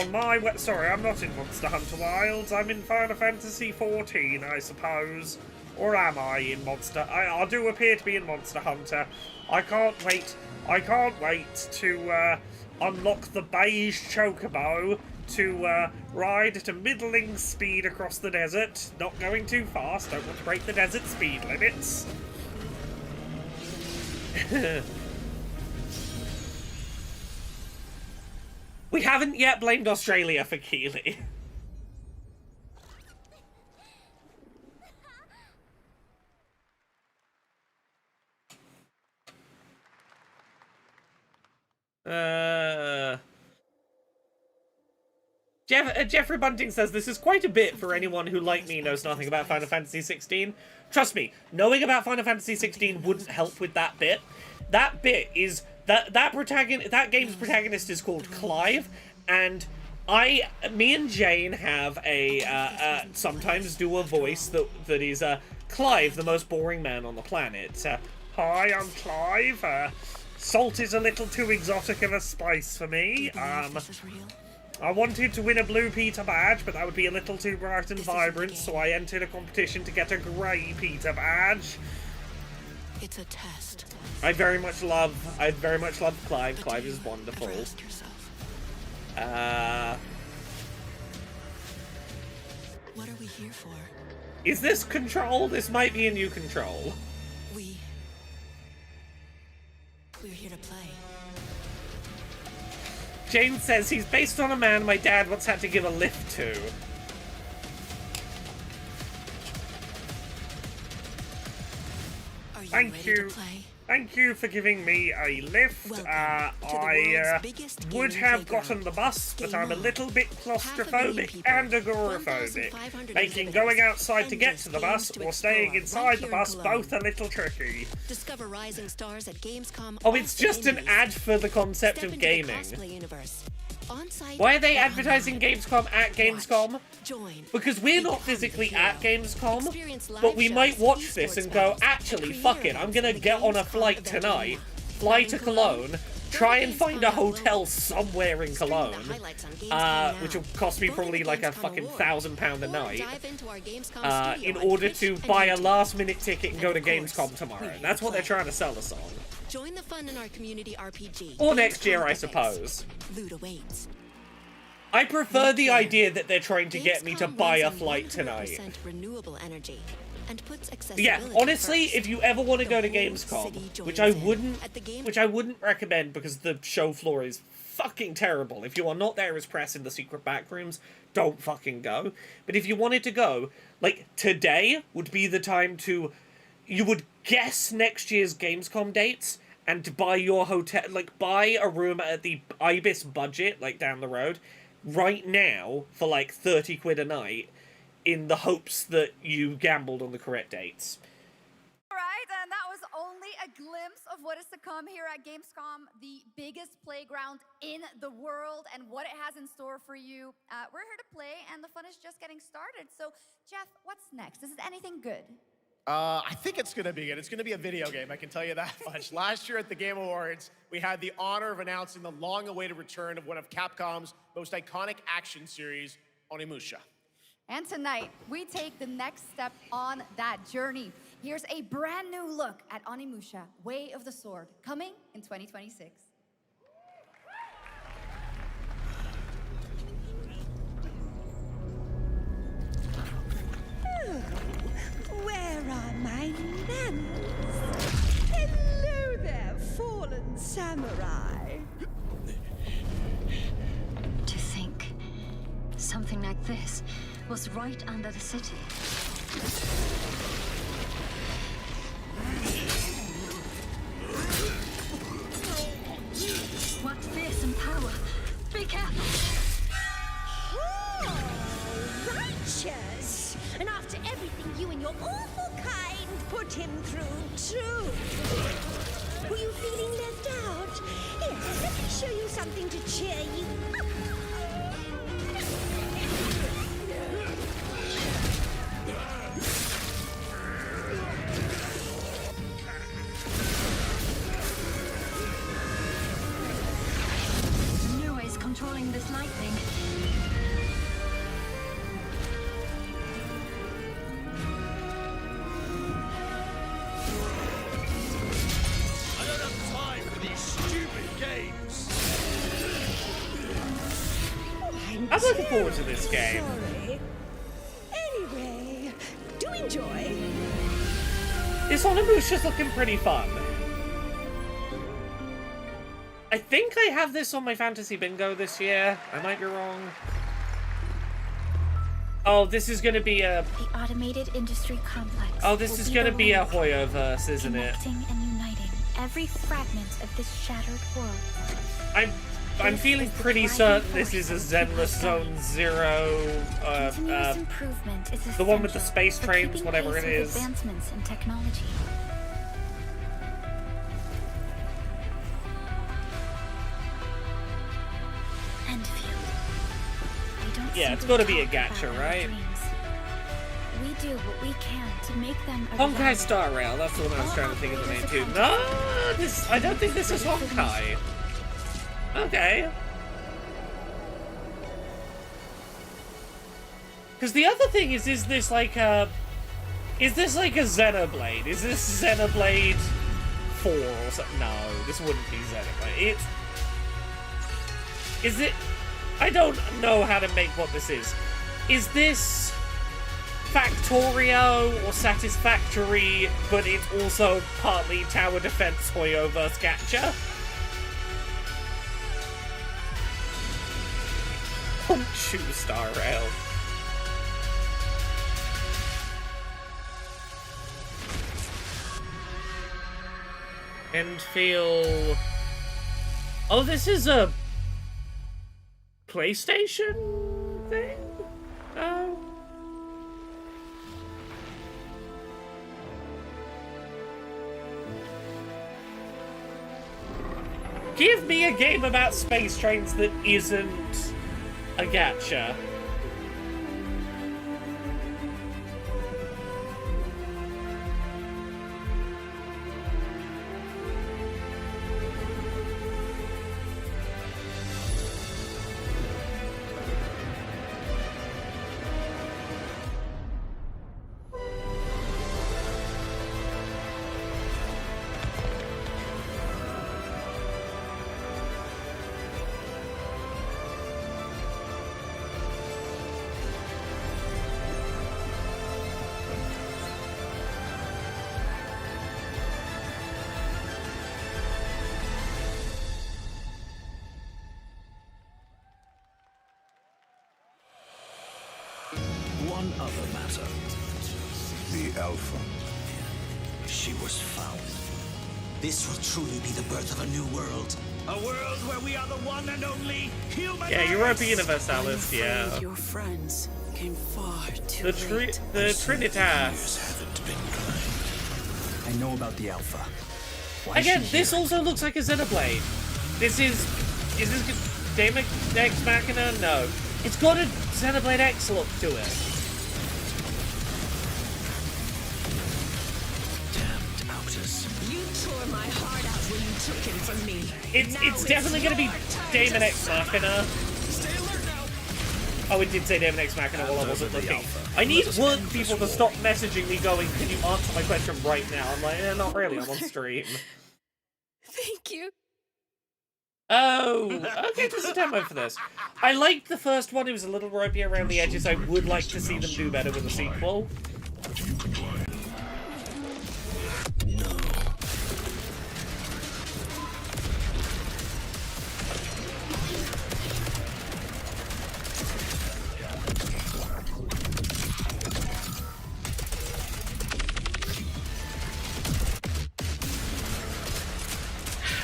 on my... Sorry, I'm not in Monster Hunter Wilds, I'm in Final Fantasy XIV, I suppose. Or am I in Monster... I do appear to be in Monster Hunter. I can't wait to unlock the beige chocobo to ride at a middling speed across the desert. Not going too fast, don't want to break the desert speed limits. We haven't yet blamed Australia for Keighley. Jeffrey Bunting says, this is quite a bit for anyone who, like me, knows nothing about Final Fantasy XVI. Trust me, knowing about Final Fantasy XVI wouldn't help with that bit. That bit is... That game's protagonist is called Clive, and me and Jane have a... sometimes do a voice that is, Clive, the most boring man on the planet. Hi, I'm Clive. Salt is a little too exotic of a spice for me. I wanted to win a blue Peter badge, but that would be a little too bright and vibrant, so I entered a competition to get a grey Peter badge. It's a test. I very much love Clive. Clive is wonderful. What are we here for? Is this Control? This might be a new Control. We're here to play. Jane says he's based on a man my dad once had to give a lift to. Thank you. Thank you for giving me a lift. I would have gotten the bus, but I'm a little bit claustrophobic and agoraphobic, making going outside to get to the bus or staying inside the bus both a little tricky. Discover rising stars at Gamescom. Oh, it's just an ad for the concept of gaming. Why are they advertising Gamescom at Gamescom? Because we're not physically at Gamescom, but we might watch this and go, actually, fuck it, I'm gonna get on a flight tonight, fly to Cologne, try and find a hotel somewhere in Cologne, which will cost me probably like a fucking £1,000 a night, in order to buy a last-minute ticket and go to Gamescom tomorrow. That's what they're trying to sell us on. Join the fun in our community RPG. Or next year, I suppose. Loot awaits. I prefer the idea that they're trying to get me to buy a flight tonight. Renewable energy and puts Yeah, honestly, if you ever want to go to Gamescom, which I wouldn't recommend because the show floor is fucking terrible. If you are not there as press in the secret back rooms, don't fucking go. But if you wanted to go, like, today would be the time to... You would guess next year's Gamescom dates and buy your hotel, like, buy a room at the Ibis budget, like, down the road, right now for, like, 30 quid a night, in the hopes that you gambled on the correct dates. Alright, and that was only a glimpse of what is to come here at Gamescom, the biggest playground in the world, and what it has in store for you. We're here to play, and the fun is just getting started. So, Jeff, what's next? Is it anything good? I think it's going to be good. It's going to be a video game, I can tell you that much. Last year at the Game Awards, we had the honor of announcing the long-awaited return of one of Capcom's most iconic action series, Onimusha. And tonight, we take the next step on that journey. Here's a brand new look at Onimusha, Way of the Sword, coming in 2026. Where are my manners? Hello there, fallen samurai. To think something like this was right under the city. What fearsome power! Be careful! Oh, righteous! And after everything you and your awful kind put him through, too. Were you feeling left out? Here, let me show you something to cheer you up. Nua is controlling this lightning. I don't have time for these stupid games. I'm looking forward to this game. Sorry. Anyway, do enjoy. This Onimusha's looking pretty fun. I think I have this on my fantasy bingo this year. I might be wrong. Oh, this is going to be a... The automated industry complex. Oh, this is going to be a Hoyoverse, isn't it? Connecting and uniting every fragment of this shattered world. I'm feeling pretty certain this is a Zenless Zone Zero. Continuous improvement is the one with the space for trains, keeping whatever pace it with is. Advancements in technology. Yeah, it's got to be a gacha, right? We do what we can to make them a Honkai reality. Star Rail, that's the one I was trying to think of the name too. No, I don't think this is Honkai. Okay. Because the other thing is this like a Xenoblade? Is this Xenoblade 4 or something? No, this wouldn't be Xenoblade. Is it? I don't know how to make what this is. Is this Factorio or Satisfactory, but it's also partly tower defense Hoyo vs. Gacha? Shoe Star Rail. And feel... Oh, this is a PlayStation thing? Oh. Give me a game about space trains that isn't a gacha. One other matter. The Alpha. She was found. This will truly be the birth of a new world. A world where we are the one and only human. Yeah, Europa Universalis, yeah. Your friends came far too The late. Trinitas. I know about the Alpha. Again, this also looks like a Xenoblade. Is this Daemon X Machina? No. It's got a Xenoblade X look to it. Damned Outers. You tore my heart out when you took him from me. It's definitely going to be Daemon X Machina. Oh, it did say Daemon X Machina while I wasn't looking. I need work people to stop messaging me going, can you answer my question right now? I'm like, not really, I'm on stream. Thank you. Oh, okay, there's a demo for this. I liked the first one, it was a little ropey around the edges. I would like to see them do better with a sequel.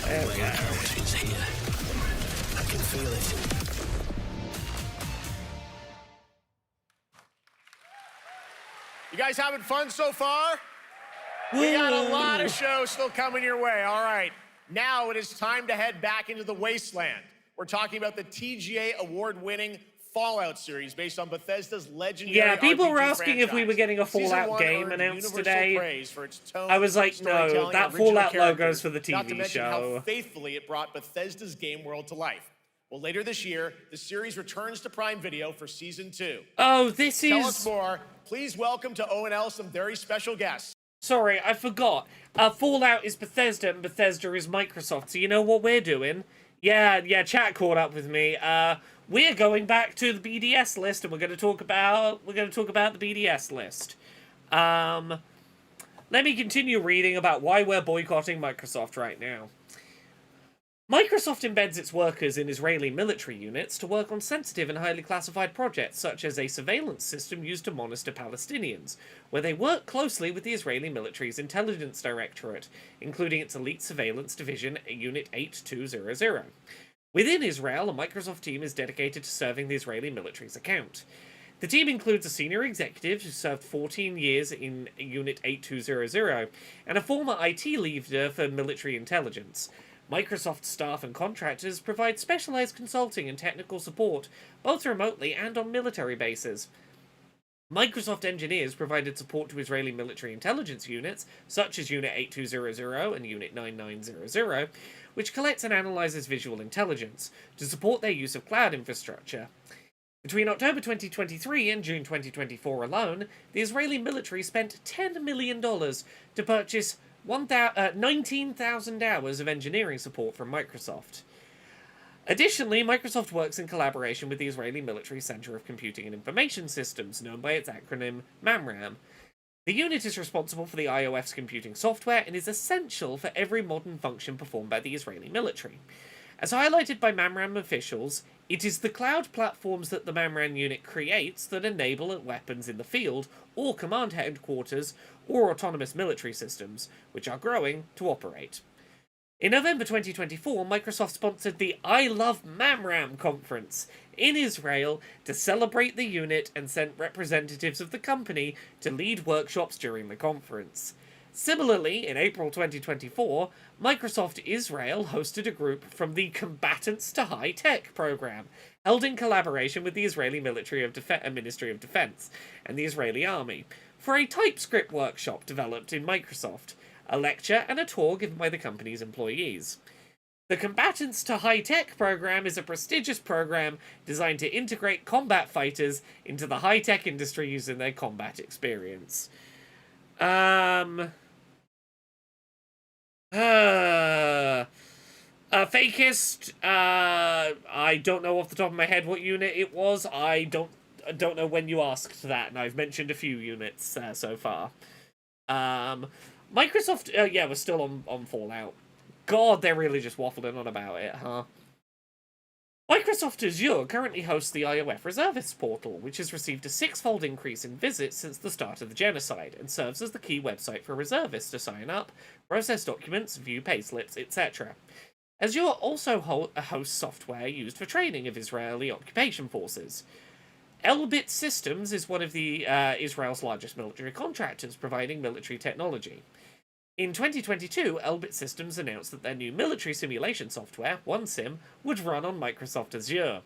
There we go. It's here. I can feel it. You guys having fun so far? We got a lot of shows still coming your way. All right, now it is time to head back into the wasteland. We're talking about the TGA award-winning Fallout series based on Bethesda's legendary Yeah, people RPG were asking if we were getting a Season Fallout 1 game earned announced universal today. praise for its tone, I was like, no, storytelling, that and original Fallout logo's characters, for the not to TV mention show. how faithfully it brought Bethesda's game world to life. Well, later this year, the series returns to Prime Video for Season 2. Oh, this is... Tell us more. Please welcome to ONL some very special guests. Sorry, I forgot. Fallout is Bethesda and Bethesda is Microsoft. So you know what we're doing? Yeah, chat caught up with me. We're going back to the BDS list and we're going to talk about the BDS list. Let me continue reading about why we're boycotting Microsoft right now. Microsoft embeds its workers in Israeli military units to work on sensitive and highly classified projects, such as a surveillance system used to monitor Palestinians, where they work closely with the Israeli military's intelligence directorate, including its elite surveillance division, Unit 8200. Within Israel, a Microsoft team is dedicated to serving the Israeli military's account. The team includes a senior executive who served 14 years in Unit 8200, and a former IT leader for military intelligence. Microsoft staff and contractors provide specialized consulting and technical support, both remotely and on military bases. Microsoft engineers provided support to Israeli military intelligence units, such as Unit 8200 and Unit 9900, which collects and analyzes visual intelligence, to support their use of cloud infrastructure. Between October 2023 and June 2024 alone, the Israeli military spent $10 million to purchase 19,000 hours of engineering support from Microsoft. Additionally, Microsoft works in collaboration with the Israeli Military Center of Computing and Information Systems, known by its acronym MAMRAM. The unit is responsible for the IOF's computing software and is essential for every modern function performed by the Israeli military. As highlighted by MAMRAM officials, it is the cloud platforms that the MAMRAM unit creates that enable weapons in the field, or command headquarters, or autonomous military systems, which are growing, to operate. In November 2024, Microsoft sponsored the I Love MAMRAM conference in Israel to celebrate the unit and sent representatives of the company to lead workshops during the conference. Similarly, in April 2024, Microsoft Israel hosted a group from the Combatants to High Tech program, held in collaboration with the Israeli Ministry of Defense and the Israeli Army, for a TypeScript workshop developed in Microsoft, a lecture and a tour given by the company's employees. The Combatants to High Tech program is a prestigious program designed to integrate combat fighters into the high-tech industry using their combat experience. Fakist, I don't know off the top of my head what unit it was. I don't know when you asked that, and I've mentioned a few units so far. Microsoft, yeah, we're still on Fallout. God, they're really just waffling on about it, huh? Microsoft Azure currently hosts the IOF Reservists portal, which has received a 6-fold increase in visits since the start of the genocide, and serves as the key website for reservists to sign up, process documents, view payslips, etc. Azure also hosts software used for training of Israeli occupation forces. Elbit Systems is one of the Israel's largest military contractors providing military technology. In 2022, Elbit Systems announced that their new military simulation software, OneSim, would run on Microsoft Azure.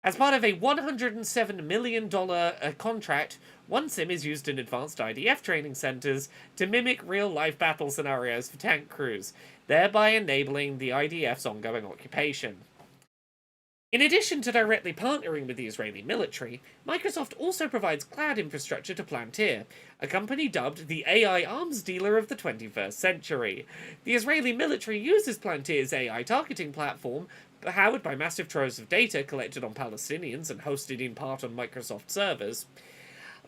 As part of a $107 million contract, OneSim is used in advanced IDF training centers to mimic real-life battle scenarios for tank crews, thereby enabling the IDF's ongoing occupation. In addition to directly partnering with the Israeli military, Microsoft also provides cloud infrastructure to Palantir, a company dubbed the AI arms dealer of the 21st century. The Israeli military uses Palantir's AI targeting platform, powered by massive troves of data collected on Palestinians and hosted in part on Microsoft servers.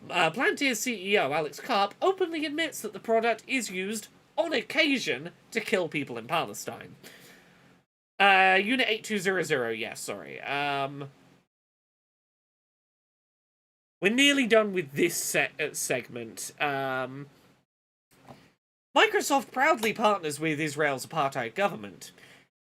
Palantir's CEO, Alex Karp, openly admits that the product is used, on occasion, to kill people in Palestine. Unit 8200, yes, sorry. We're nearly done with this segment. Microsoft proudly partners with Israel's apartheid government.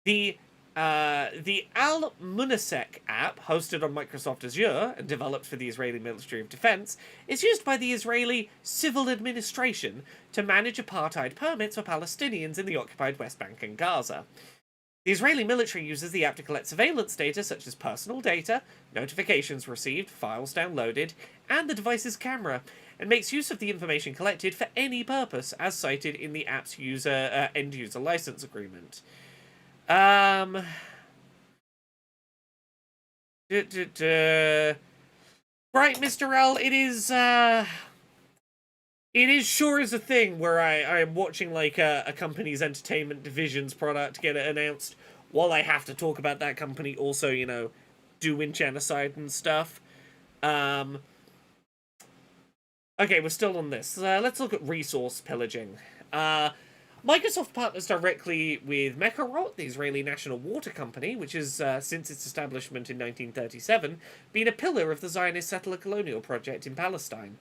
The Al-Munasek app, hosted on Microsoft Azure and developed for the Israeli Ministry of Defense, is used by the Israeli Civil Administration to manage apartheid permits for Palestinians in the occupied West Bank and Gaza. The Israeli military uses the app to collect surveillance data such as personal data, notifications received, files downloaded, and the device's camera, and makes use of the information collected for any purpose, as cited in the app's end-user license agreement. Right, Mr. L, it is sure is a thing where I am watching like a company's entertainment division's product get announced while I have to talk about that company also, you know, doing genocide and stuff. Okay, we're still on this. Let's look at resource pillaging. Microsoft partners directly with Mekarot, the Israeli national water company, which has, since its establishment in 1937, been a pillar of the Zionist settler colonial project in Palestine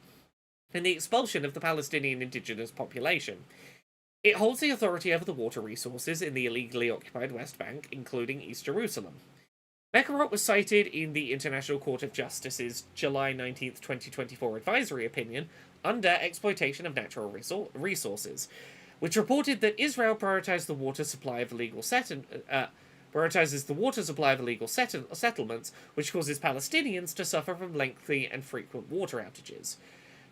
and the expulsion of the Palestinian indigenous population. It holds the authority over the water resources in the illegally occupied West Bank, including East Jerusalem. Mekarot was cited in the International Court of Justice's July 19, 2024 advisory opinion under exploitation of natural resources, which reported that Israel prioritizes the water supply of illegal settlements, which causes Palestinians to suffer from lengthy and frequent water outages.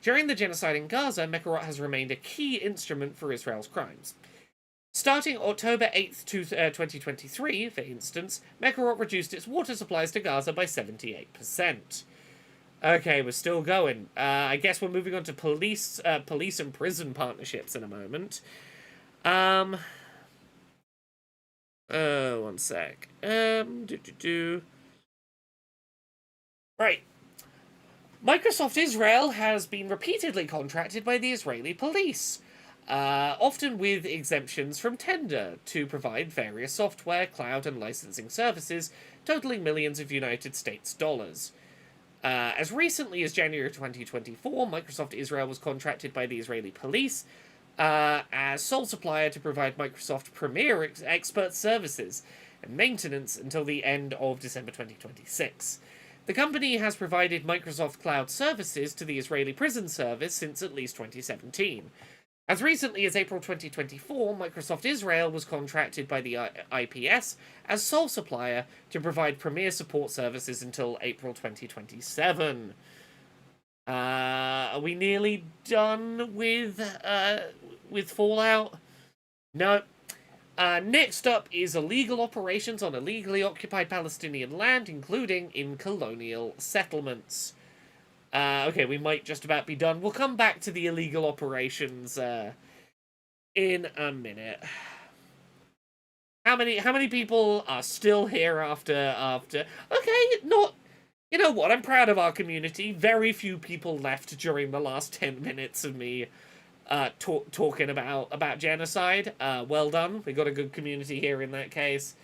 During the genocide in Gaza, Mekarot has remained a key instrument for Israel's crimes. Starting October 8th, 2023, for instance, Mekarot reduced its water supplies to Gaza by 78%. Okay, we're still going. I guess we're moving on to police and prison partnerships in a moment. One sec. Right. Microsoft Israel has been repeatedly contracted by the Israeli police, often with exemptions from tender, to provide various software, cloud, and licensing services, totaling millions of United States dollars. As recently as January 2024, Microsoft Israel was contracted by the Israeli police as sole supplier to provide Microsoft Premier expert services and maintenance until the end of December 2026. The company has provided Microsoft Cloud services to the Israeli prison service since at least 2017. As recently as April 2024, Microsoft Israel was contracted by the IPS as sole supplier to provide Premier support services until April 2027. Are we nearly done with Fallout? No. Next up is illegal operations on illegally occupied Palestinian land, including in colonial settlements. Okay, we might just about be done. We'll come back to the illegal operations in a minute. How many people are still here after? Okay, not. You know what? I'm proud of our community. Very few people left during the last 10 minutes of me talking about genocide. Well done. We got a good community here in that case.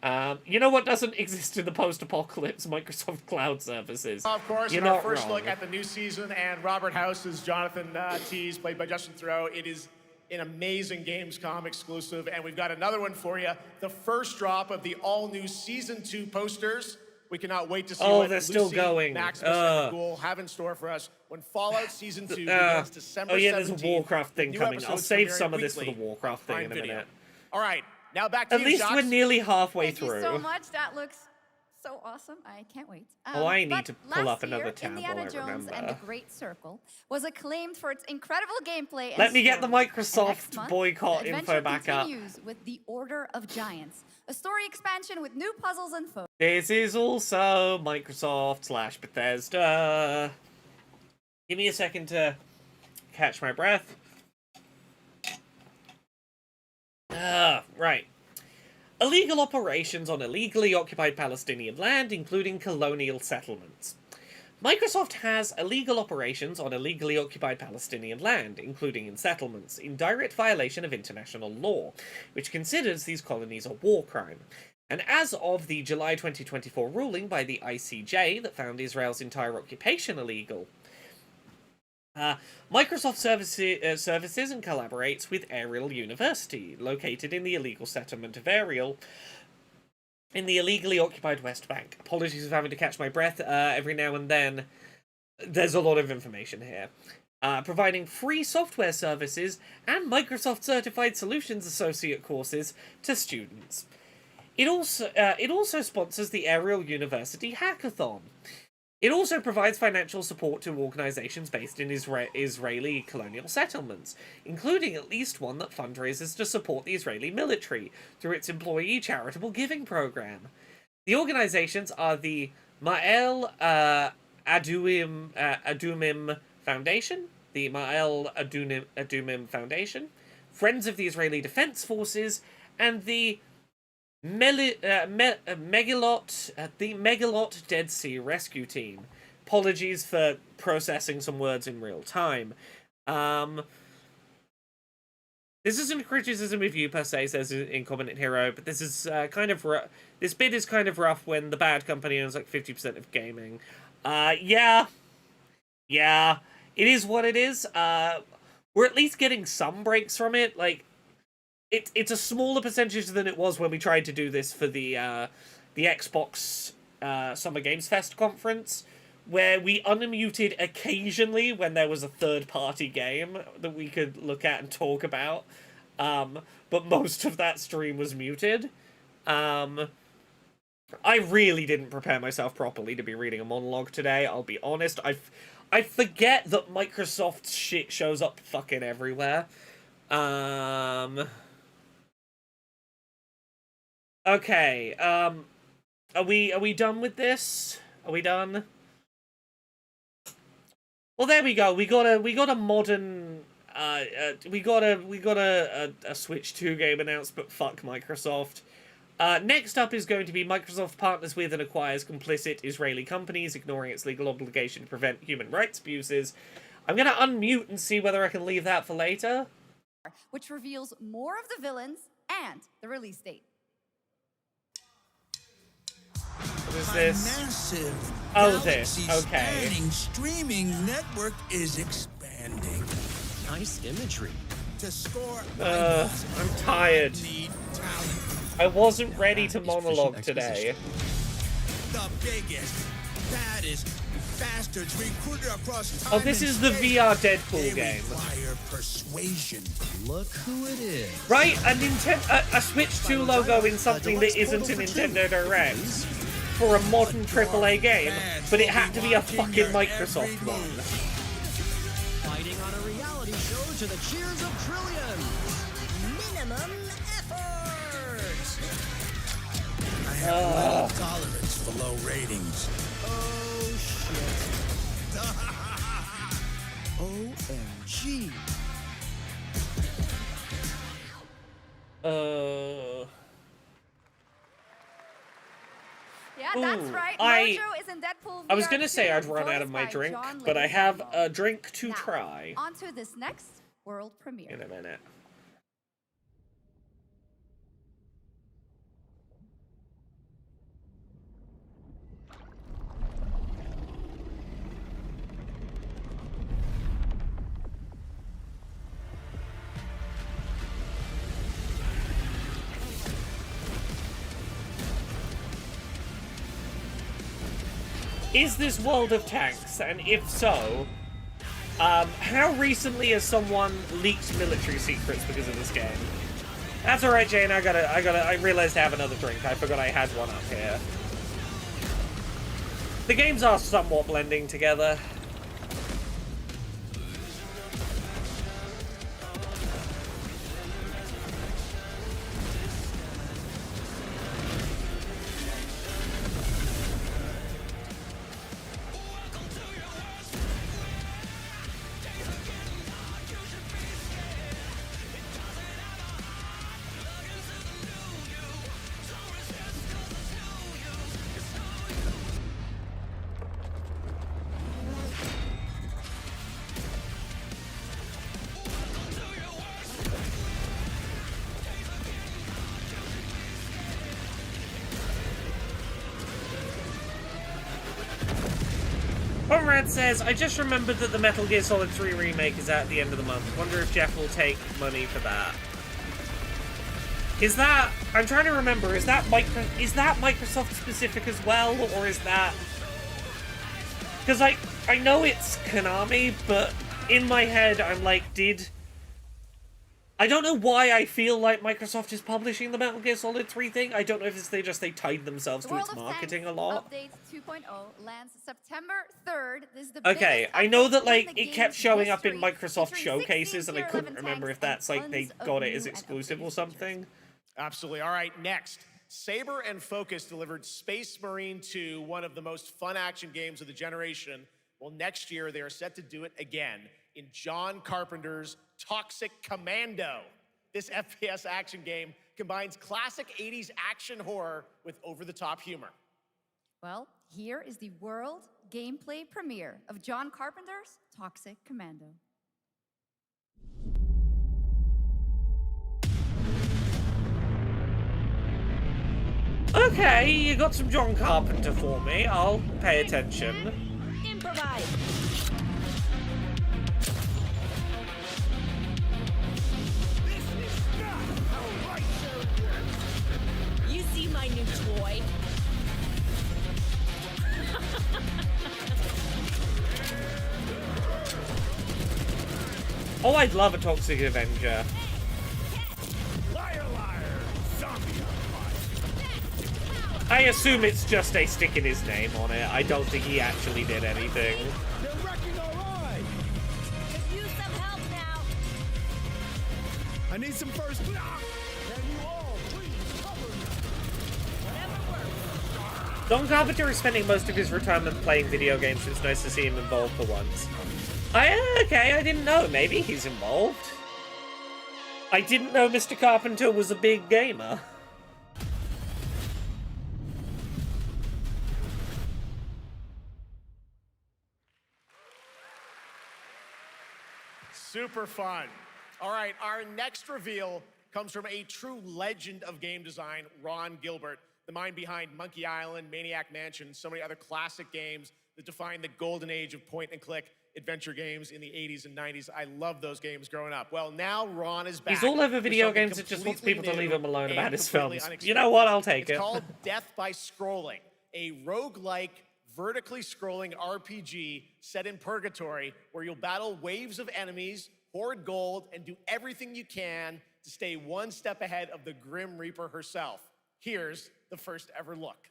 You know what doesn't exist in the post-apocalypse? Microsoft Cloud services. Of course, You're in our not first wrong. look at the new season, and Robert House is Jonathan Tees, played by Justin Theroux. It is an amazing Gamescom exclusive, and we've got another one for you. The first drop of the all-new Season 2 posters. We cannot wait to see what they're still Lucy, going. Maximus, and Ghoul have in store for us when Fallout Season 2 begins December 17th. Oh yeah, there's a Warcraft thing with new coming. I'll episodes save premiering some of this for weekly. the Warcraft thing in a Prime Video. minute. All right, now back to At you, least Jacques. we're nearly halfway Thank through. you so much. That looks so awesome. I can't wait. I need but to pull last up another year, tab Indiana while I Jones and the remember. Great Circle was acclaimed for its incredible gameplay and Let me get the story. And Microsoft next month, boycott the info adventure back up. continues with The Order of Giants, a story expansion with new puzzles and foes. This is also Microsoft / Bethesda. Give me a second to catch my breath. Right. Illegal operations on illegally occupied Palestinian land, including colonial settlements. Microsoft has illegal operations on illegally occupied Palestinian land, including in settlements, in direct violation of international law, which considers these colonies a war crime. And as of the July 2024 ruling by the ICJ that found Israel's entire occupation illegal, Microsoft services and collaborates with Ariel University, located in the illegal settlement of Ariel, in the illegally occupied West Bank. Apologies for having to catch my breath every now and then. There's a lot of information here. Providing free software services and Microsoft Certified Solutions Associate courses to students. It also sponsors the Ariel University Hackathon. It also provides financial support to organizations based in Israeli colonial settlements, including at least one that fundraises to support the Israeli military through its employee charitable giving program. The organizations are the Ma'el Adumim Foundation, the Ma'el Adumim Foundation, Friends of the Israeli Defense Forces, and the Megalot Dead Sea Rescue Team. Apologies for processing some words in real time. This isn't a criticism of you per se, says Incompetent Hero, but this is this bit is kind of rough when the bad company owns like 50% of gaming. Yeah, it is what it is. We're at least getting some breaks from it, like. It's a smaller percentage than it was when we tried to do this for the Xbox Summer Games Fest conference, where we unmuted occasionally when there was a third-party game that we could look at and talk about, but most of that stream was muted. I really didn't prepare myself properly to be reading a monologue today, I'll be honest. I forget that Microsoft's shit shows up fucking everywhere. Okay, are we done with this? Are we done? Well, there we go. We got a modern. We got a Switch 2 game announced, but fuck Microsoft. Next up is going to be Microsoft partners with and acquires complicit Israeli companies, ignoring its legal obligation to prevent human rights abuses. I'm going to unmute and see whether I can leave that for later. Which reveals more of the villains and the release date. What is this? Massive This. Okay. streaming network is expanding. Nice imagery. To score, I'm tired. I wasn't ready to monologue today. The biggest, baddest bastards recruited across time. Oh, this is the VR Deadpool game. Persuasion. Look who it is. Right, a Switch 2 logo in something that isn't a Nintendo Direct for a modern AAA game, but it had to be a fucking Microsoft one. Fighting on a reality show to the cheers of trillions. Minimum effort. I have little tolerance for low ratings. Oh shit. OMG. Yeah, that's right. I Mojo is in Deadpool was VR gonna say 2, I'd run out of voiced my by drink, John but I have Leguizamo. a drink to Now, try on to this next world premiere. in a minute. Is this World of Tanks? And if so, how recently has someone leaked military secrets because of this game? That's alright, Jane, I realized I have another drink. I forgot I had one up here. The games are somewhat blending together. Conrad says, I just remembered that the Metal Gear Solid 3 remake is out at the end of the month. Wonder if Jeff will take money for that. Is that... I'm trying to remember, is that Microsoft specific as well, or is that... Because I know it's Konami, but in my head I'm like, I don't know why I feel like Microsoft is publishing the Metal Gear Solid 3 thing. I don't know if it's they tied themselves to its marketing a lot. Update 2.0 lands September 3rd. This is the Okay, biggest I know that, update like, in the it kept game's showing up in history, Microsoft featuring showcases, and I 16 couldn't tier remember 11 if that's, like, they tanks and got it tons as of new and exclusive or something. Absolutely. All right, next. Saber and Focus delivered Space Marine 2, one of the most fun action games of the generation. Well, next year they are set to do it again in John Carpenter's Toxic Commando. This FPS action game combines classic 80s action horror with over-the-top humor. Well, here is the world gameplay premiere of John Carpenter's Toxic Commando. Okay, you got some John Carpenter for me. I'll pay attention. Improvise. You see my new toy? Oh, I'd love a Toxic Avenger. Liar, liar, zombie I assume it's just a stick in his name on it. I don't think he actually did anything. They're wrecking our ride. Could use some help now. I need some first block. Can you all please cover me? John Carpenter is spending most of his retirement playing video games, so it's nice to see him involved for once. Okay, I didn't know. Maybe he's involved. I didn't know Mr. Carpenter was a big gamer. Super fun. All right, our next reveal comes from a true legend of game design, Ron Gilbert, the mind behind Monkey Island, Maniac Mansion, so many other classic games that defined the golden age of point-and-click adventure games in the 80s and 90s. I loved those games growing up. Well, now Ron is back. He's all over video games that just wants people to leave him alone about his films. You know what? I'll take it. It's called Death by Scrolling, a roguelike, vertically scrolling RPG set in purgatory where you'll battle waves of enemies, hoard gold, and do everything you can to stay one step ahead of the Grim Reaper herself. Here's the first ever look.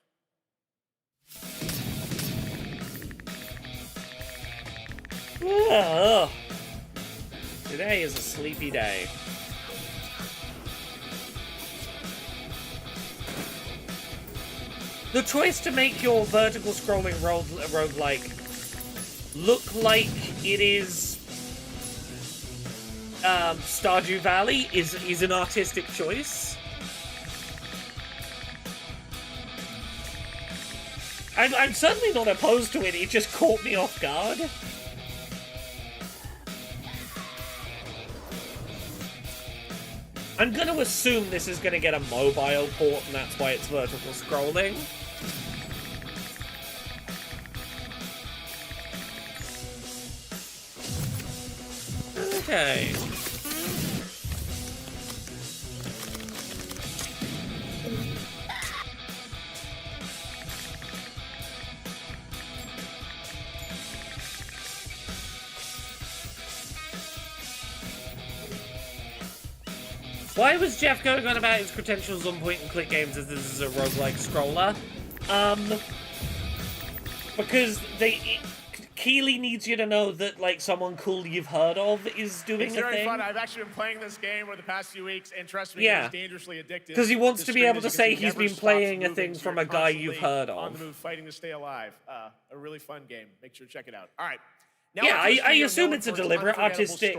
Ugh. Today is a sleepy day. The choice to make your vertical scrolling roguelike look like it is Stardew Valley is an artistic choice. I'm certainly not opposed to it, it just caught me off guard. I'm gonna assume this is gonna get a mobile port and that's why it's vertical scrolling. Okay. Why was Jeff going on about his credentials on point-and-click games as this is a roguelike scroller? Because Keeley needs you to know that, like, someone cool you've heard of is doing a thing. It's very fun. I've actually been playing this game over the past few weeks, and trust me, yeah. it's dangerously addictive. Because he wants to be able to say he's been playing a moving, thing from a guy you've heard of. On the move, fighting to stay alive. A really fun game. Make sure to check it out. All right. Now yeah, I assume it's a deliberate artistic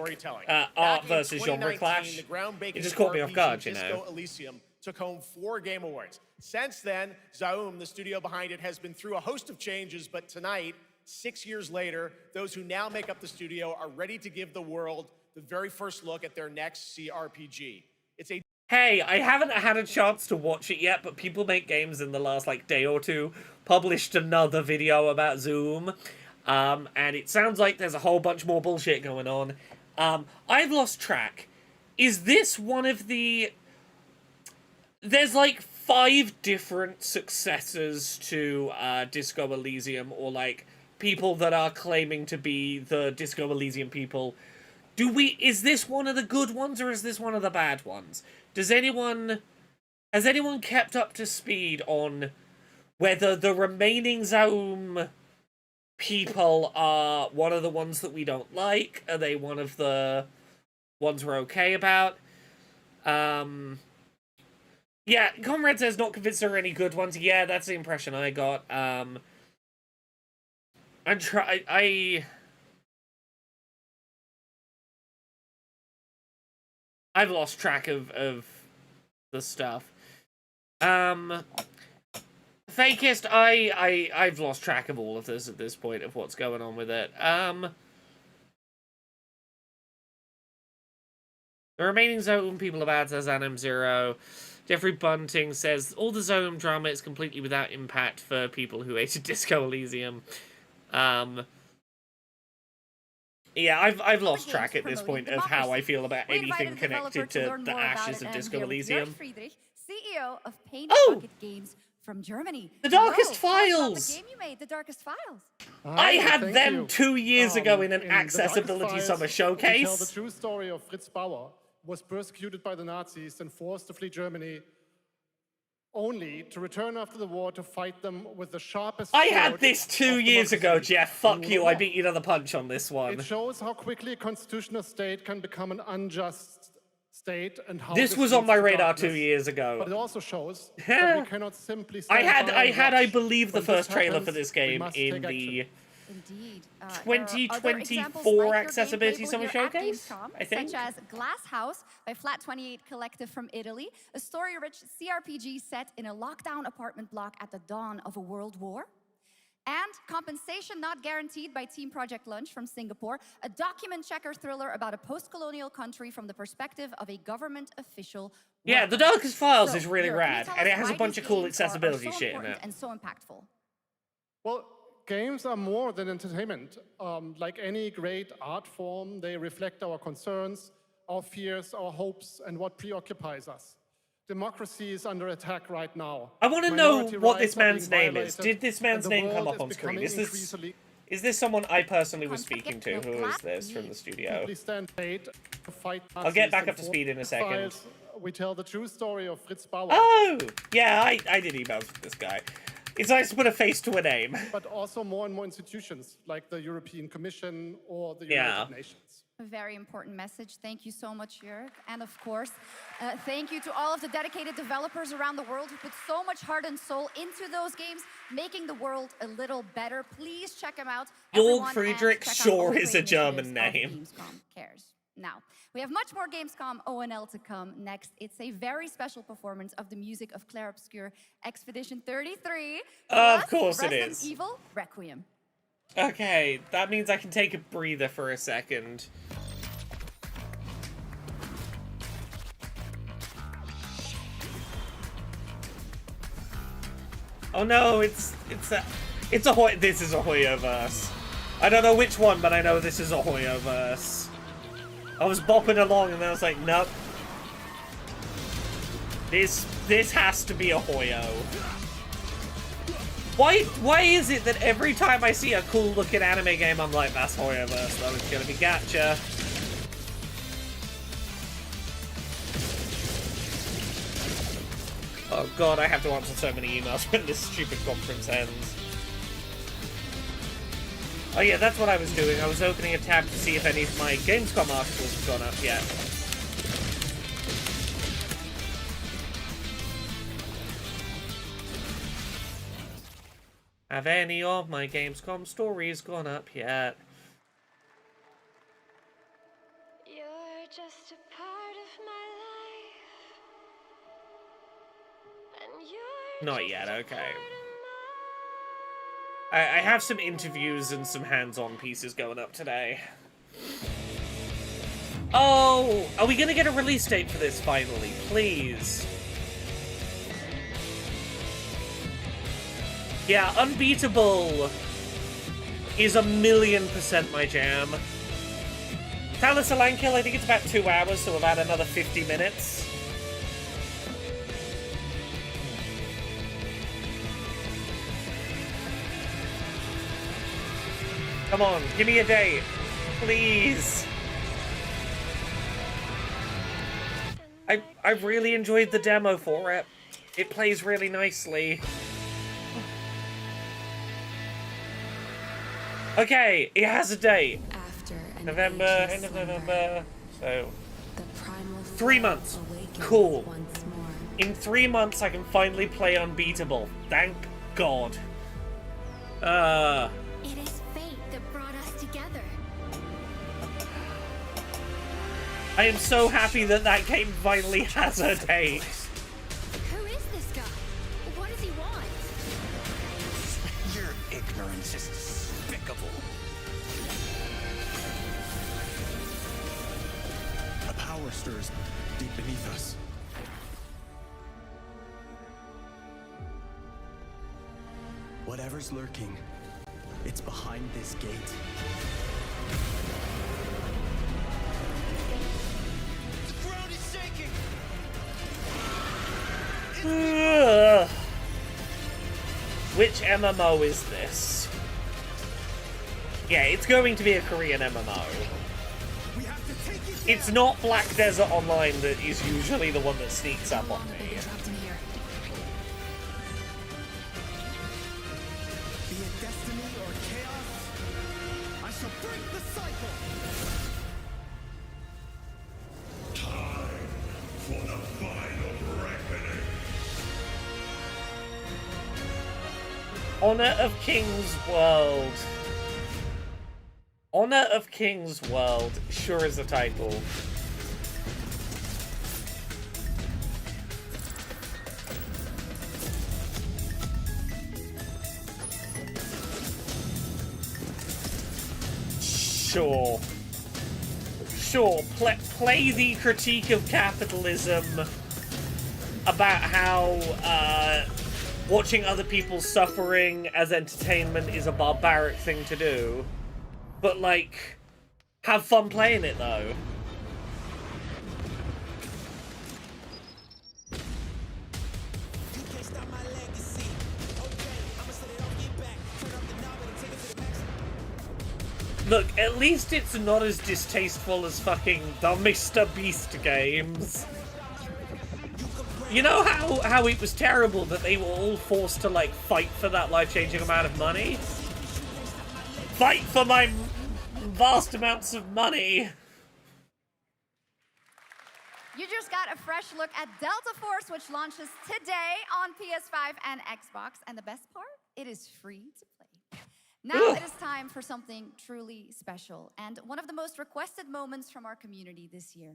art versus genre clash. It just caught me off guard, you know. Disco Elysium took home 4 Game Awards. Since then, Zaum, the studio behind it, has been through a host of changes, but tonight, 6 years later, those who now make up the studio are ready to give the world the very first look at their next CRPG. It's a Hey, I haven't had a chance to watch it yet, but People Make Games in the last, like, day or two published another video about Zoom. And it sounds like there's a whole bunch more bullshit going on. I've lost track. Is this one of the... There's like 5 different successors to Disco Elysium, or like people that are claiming to be the Disco Elysium people. Is this one of the good ones, or is this one of the bad ones? Has anyone kept up to speed on whether the remaining Zaum people are one of the ones that we don't like? Are they one of the ones we're okay about? Yeah, Comrade says not convinced there are any good ones. Yeah, that's the impression I got. I've lost track of the stuff. Fakest, I've lost track of all of this at this point, of what's going on with it. The remaining Zoom people about, says Anim0. Jeffrey Bunting says, all the Zoom drama is completely without impact for people who hated Disco Elysium. Yeah, I've lost track at this point of how I feel about anything connected to the ashes of Disco Elysium. Friedrich, CEO of Paint Bucket Games from Germany. The Darkest Tell us about Files! The game you made, The Darkest Files. I had them 2 years ago in an Accessibility Summer Showcase. We tell the true story of Fritz Bauer, who was persecuted by the Nazis and forced to flee Germany, only to return after the war to fight them with the sharpest I sword had this 2 years ago, Jeff. Fuck you, I beat you to the punch on this one. It shows how quickly a constitutional state can become an unjust state and how This was on leads my to radar darkness. 2 years ago. But it also shows that we cannot simply stand I by and had, I watch believe, the when first this trailer happens. for this We game must in take the action. Indeed. 2024 Accessibility Summer Showcase, I think. Such as Glass House by Flat 28 Collective from Italy, a story-rich CRPG set in a lockdown apartment block at the dawn of a world war. And Compensation Not Guaranteed by Team Project Lunch from Singapore, a document checker thriller about a post-colonial country from the perspective of a government official. Yeah, The Darkest Files is really Europe, can you rad, tell and us it has a why bunch these of cool games are accessibility so shit in important it. and so impactful? Well, games are more than entertainment. Like any great art form, they reflect our concerns, our fears, our hopes, and what preoccupies us. Democracy is under attack right now. I want to know Minority what this rights are man's being name is. violated, Did this man's and the name come world up on screen? becoming increasingly- Is this someone I personally was speaking to? Who is this from the studio? Simply stand paid to fight I'll get Nazis back and up to speed in a second. Files, we tell the true story of Fritz Bauer. Oh! Yeah, I did emails with this guy. It's nice to put a face to a name. But also more and more institutions, like the European Commission or the Yeah. United Nations. A very important message. Thank you so much, Jörg. And of course, thank you to all of the dedicated developers around the world who put so much heart and soul into those games, making the world a little better. Please check them out. Jörg everyone, and Friedrich check out sure all the is a great German initiatives of name. Gamescom Cares. Now, we have much more Gamescom ONL to come next. It's a very special performance of the music of Clair Obscur Expedition 33. Of plus course it Resident is. Evil Requiem. Okay, that means I can take a breather for a second. Oh no, this is a Hoyoverse. I don't know which one, but I know this is a Hoyoverse. I was bopping along and then I was like, nope. This has to be a Hoyo. Why is it that every time I see a cool looking anime game, I'm like, that's Hoyoverse, though, it's gonna be gacha. Oh god, I have to answer so many emails when this stupid conference ends. Oh yeah, that's what I was doing. I was opening a tab to see if any of my Gamescom articles have gone up yet. Have any of my Gamescom stories gone up yet? You're just a part of my life. And you're Not yet, okay. I have some interviews and some hands-on pieces going up today. Oh! Are we gonna get a release date for this finally? Please. Yeah, Unbeatable is 1,000,000% my jam. Talos Alankill, I think it's about 2 hours, so about another 50 minutes. Come on, give me a date. Please. I really enjoyed the demo for it. It plays really nicely. Okay, it has a date. November, end of November. So 3 months. Cool. In 3 months I can finally play Unbeatable. Thank God. It is fate that brought us together. I am so happy that that game finally has a date. Who is this guy? What does he want? Your ignorance is despicable. A power stirs deep beneath us. Whatever's lurking, it's behind this gate. The ground is shaking. Ugh. Which MMO is this? Yeah, it's going to be a Korean MMO. It's not Black Desert Online that is usually the one that sneaks up on me. Be it destiny or chaos, I shall break the cycle. Time for the final reckoning. Honor of Kings World. Honor of Kings World sure is a title. Sure. Sure, play the critique of capitalism about how watching other people suffering as entertainment is a barbaric thing to do. But, like, have fun playing it, though. Look, at least it's not as distasteful as fucking the Mr. Beast games. You know how it was terrible that they were all forced to, like, fight for that life-changing amount of money? Fight for my vast amounts of money! You just got a fresh look at Delta Force, which launches today on PS5 and Xbox. And the best part? It is free to play. Now it is time for something truly special and one of the most requested moments from our community this year.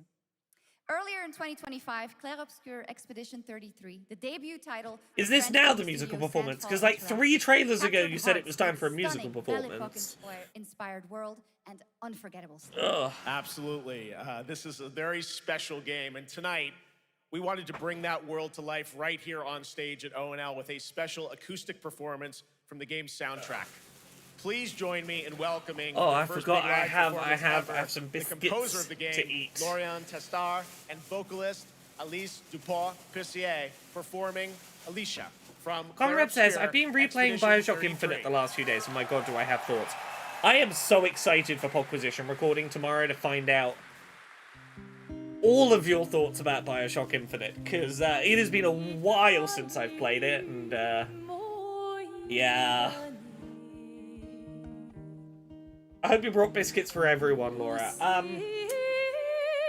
Earlier in 2025, Clair Obscur Expedition 33, the debut title... Is this now the musical performance? Because like 3 trailers ago you said it was time for a musical performance. Inspired world and unforgettable story. Absolutely. This is a very special game, and tonight we wanted to bring that world to life right here on stage at ONL with a special acoustic performance from the game's soundtrack. Please join me in welcoming. Oh, I forgot. I have some biscuits the composer of the game, to eat. Lorian Testar, and vocalist Alice Dupont-Pussier performing Alicia from. Conrad says, "I've been replaying Bioshock Infinite the last few days. Oh my god, do I have thoughts? I am so excited for Podquisition recording tomorrow to find out all of your thoughts about Bioshock Infinite, because it has been a while since I've played it, and yeah." I hope you brought biscuits for everyone, Laura.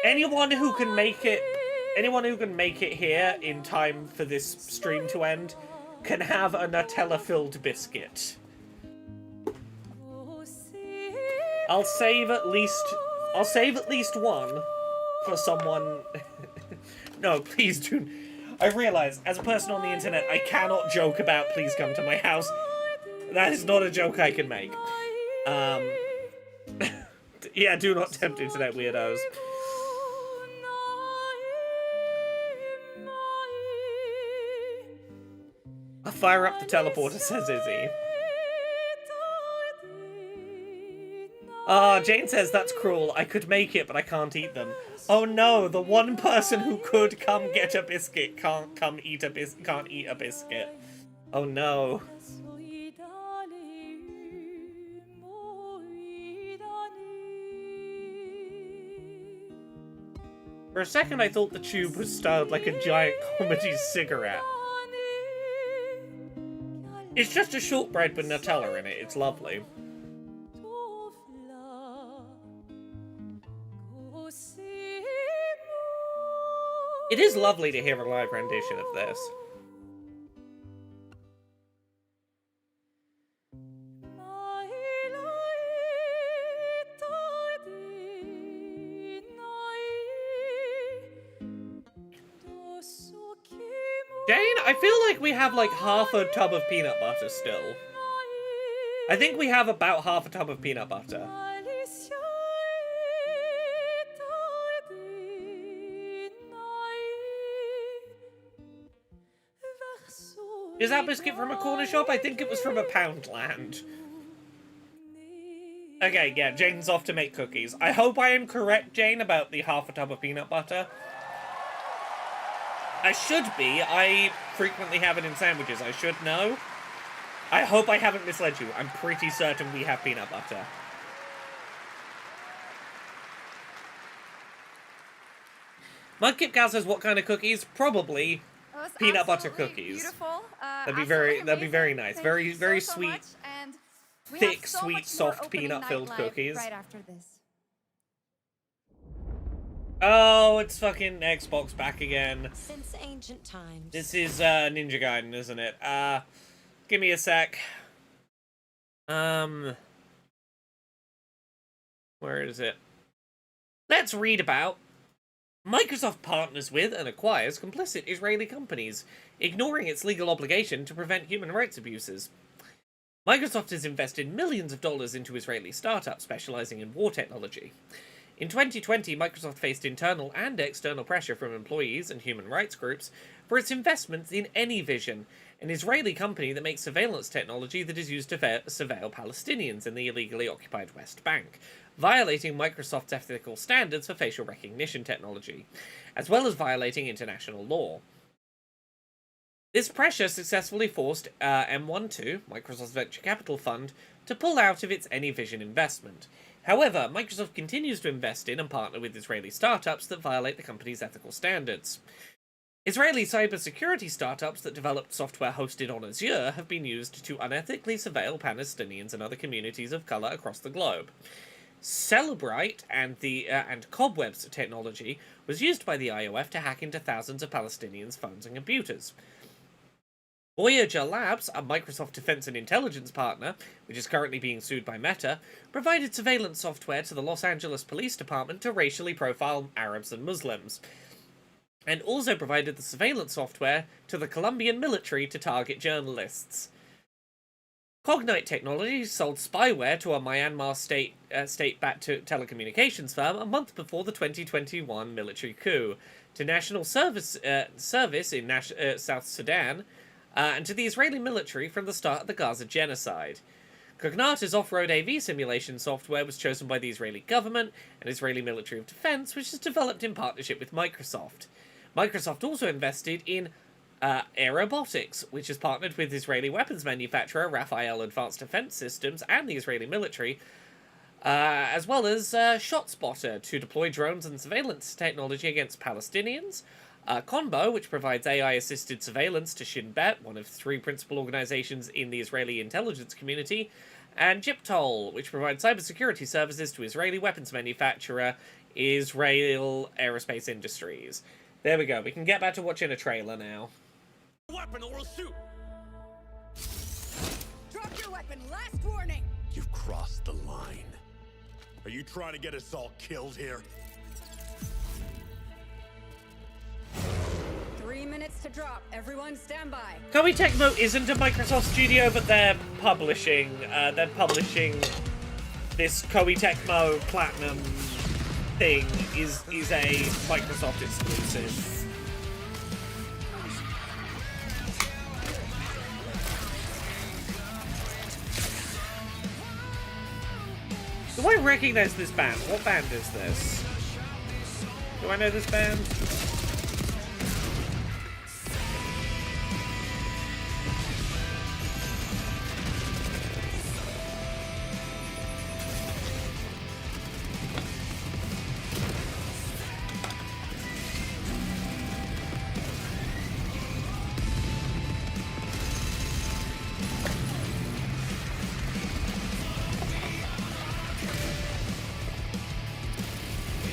Anyone who can make it here in time for this stream to end can have a Nutella-filled biscuit. I'll save at least one for someone. No, please do. I realize, as a person on the internet, I cannot joke about please come to my house. That is not a joke I can make. Yeah, do not tempt internet weirdos. I'll fire up the teleporter, says Izzy. Jane says that's cruel. I could make it, but I can't eat them. Oh no, the one person who could come get a biscuit can't eat a biscuit. Oh no. For a second, I thought the tube was styled like a giant comedy cigarette. It's just a shortbread with Nutella in it. It's lovely. It is lovely to hear a live rendition of this. Jane, I feel like we have like half a tub of peanut butter still. I think we have about half a tub of peanut butter. Is that biscuit from a corner shop? I think it was from a Poundland. Okay, yeah, Jane's off to make cookies. I hope I am correct, Jane, about the half a tub of peanut butter. I should be. I frequently have it in sandwiches. I should know. I hope I haven't misled you. I'm pretty certain we have peanut butter. Mudkip Gal says, what kind of cookies? Probably peanut butter cookies. Beautiful. That'd be very nice. Very sweet, thick, sweet, soft peanut-filled cookies. Right after this. Oh, it's fucking Xbox back again. Since ancient times. This is Ninja Gaiden, isn't it? Give me a sec. Where is it? Let's read about Microsoft partners with and acquires complicit Israeli companies, ignoring its legal obligation to prevent human rights abuses. Microsoft has invested millions of dollars into Israeli startups specializing in war technology. In 2020, Microsoft faced internal and external pressure from employees and human rights groups for its investments in AnyVision, an Israeli company that makes surveillance technology that is used to surveil Palestinians in the illegally occupied West Bank, violating Microsoft's ethical standards for facial recognition technology, as well as violating international law. This pressure successfully forced M12, Microsoft's venture capital fund, to pull out of its AnyVision investment. However, Microsoft continues to invest in and partner with Israeli startups that violate the company's ethical standards. Israeli cybersecurity startups that developed software hosted on Azure have been used to unethically surveil Palestinians and other communities of color across the globe. Celebrite and Cobwebs technology was used by the IOF to hack into thousands of Palestinians' phones and computers. Voyager Labs, a Microsoft defense and intelligence partner, which is currently being sued by Meta, provided surveillance software to the Los Angeles Police Department to racially profile Arabs and Muslims, and also provided the surveillance software to the Colombian military to target journalists. Cognite Technologies sold spyware to a Myanmar state-backed telecommunications firm a month before the 2021 military coup, to National Service in South Sudan, and to the Israeli military from the start of the Gaza genocide. Cognata's off-road AV simulation software was chosen by the Israeli government and Israeli Ministry of Defense, which is developed in partnership with Microsoft. Microsoft also invested in Aerobotics, which has partnered with Israeli weapons manufacturer Rafael Advanced Defense Systems and the Israeli military, as well as ShotSpotter to deploy drones and surveillance technology against Palestinians, Conbo, which provides AI-assisted surveillance to Shin Bet, one of 3 principal organizations in the Israeli intelligence community, and Gyptol, which provides cybersecurity services to Israeli weapons manufacturer Israel Aerospace Industries. There we go. We can get back to watching a trailer now. Weapon or we'll shoot. Drop your weapon. Last warning. You've crossed the line. Are you trying to get us all killed here? 3 minutes to drop. Everyone stand by. Koei Tecmo isn't a Microsoft studio, but they're publishing this Koei Tecmo Platinum thing is a Microsoft exclusive. Do I recognize this band? What band is this? Do I know this band?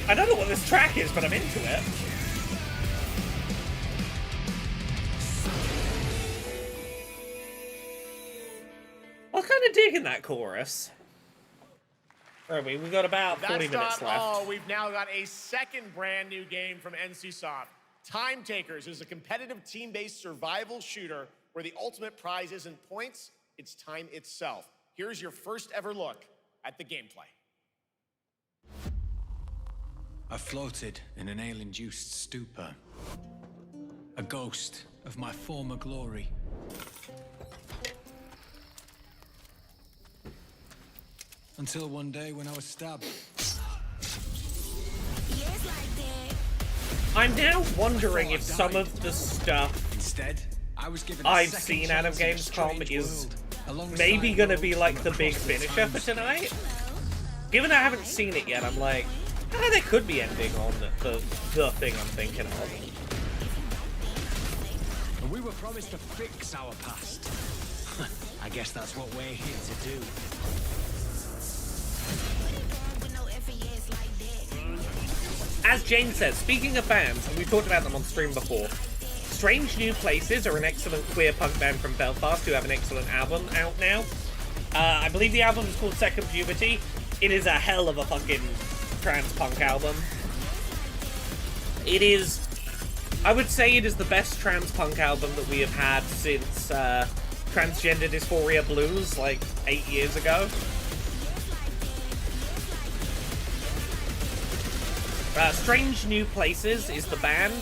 I don't know what this track is, but I'm into it. I was kind of digging that chorus. We've got about 40 minutes left. Oh, we've now got a second brand new game from NCSoft. Time Takers is a competitive team-based survival shooter where the ultimate prize isn't points, it's time itself. Here's your first ever look at the gameplay. I floated in an ale-induced stupor, a ghost of my former glory. Until one day when I was stabbed. I'm now wondering if some of the stuff Instead, I was given I've seen out of Gamescom is maybe gonna be like the big finisher for tonight. Given I haven't seen it yet, I'm like, there could be ending on the thing I'm thinking of. We were promised to fix our past. I guess that's what we're here to do. As Jane says, speaking of bands, and we've talked about them on stream before, Strange New Places are an excellent queer punk band from Belfast who have an excellent album out now. I believe the album is called Second Puberty. It is a hell of a fucking trans punk album. It is, I would say it is the best trans punk album that we have had since Transgender Dysphoria Blues, like 8 years ago. Strange New Places is the band,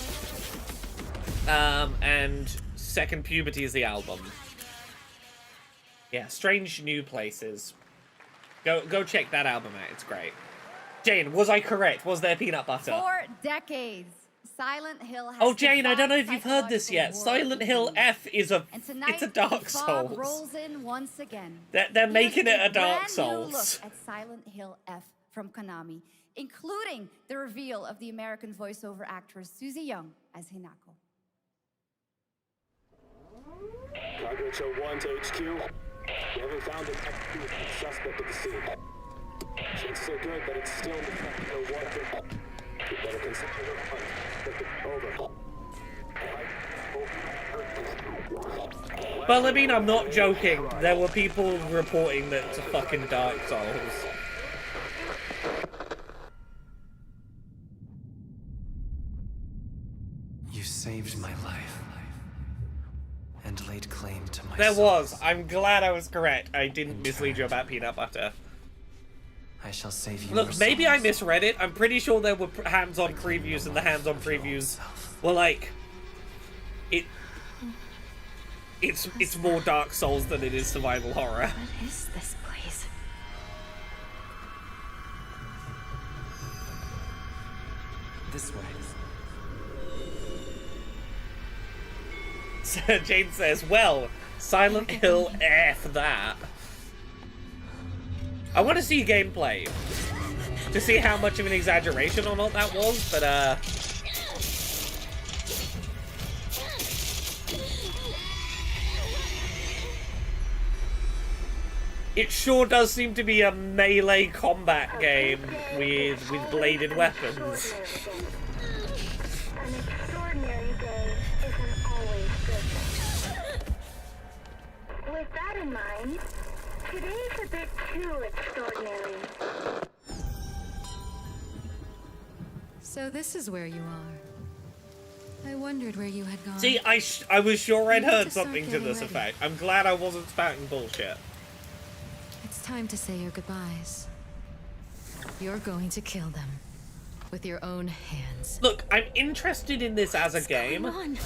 and Second Puberty is the album. Yeah, Strange New Places. Go check that album out, it's great. Jane, was I correct? Was there peanut butter? For decades, Silent Hill has Oh, Jane, I don't know if you've heard this yet. Silent Hill F is a it's a Dark the fog Souls. rolls in once again. They're making it a Dark Brand new look Souls. at Silent Hill F from Konami, including the reveal of the American voiceover actress Susie Young as Hinako. Cargo show 1 to HQ. We haven't found an active suspect at the scene. Chances are good that it's still in the no water. We better consider the hunt. Over. Well, I mean, I'm not joking. There were people reporting that it's a fucking Dark Souls. You saved my life and laid claim to my There soul. was. I'm glad I was correct. I didn't mislead you about peanut butter. I shall save you. Look, maybe I misread it. I'm pretty sure there were hands-on previews, and the hands-on previews were like, it's more Dark Souls than it is survival horror. What is this place? This way. So Jane says, well, Silent Hill F that. I want to see gameplay to see how much of an exaggeration or not that was, but it sure does seem to be a melee combat game with bladed weapons. An extraordinary day isn't always good. With that in mind, today's a bit too extraordinary. So this is where you are. I wondered where you had gone. See, I was sure I'd We need heard to start something to getting this ready. effect. I'm glad I wasn't spouting bullshit. It's time to say your goodbyes. You're going to kill them with your own hands. Look, I'm interested in this as a game. Going on?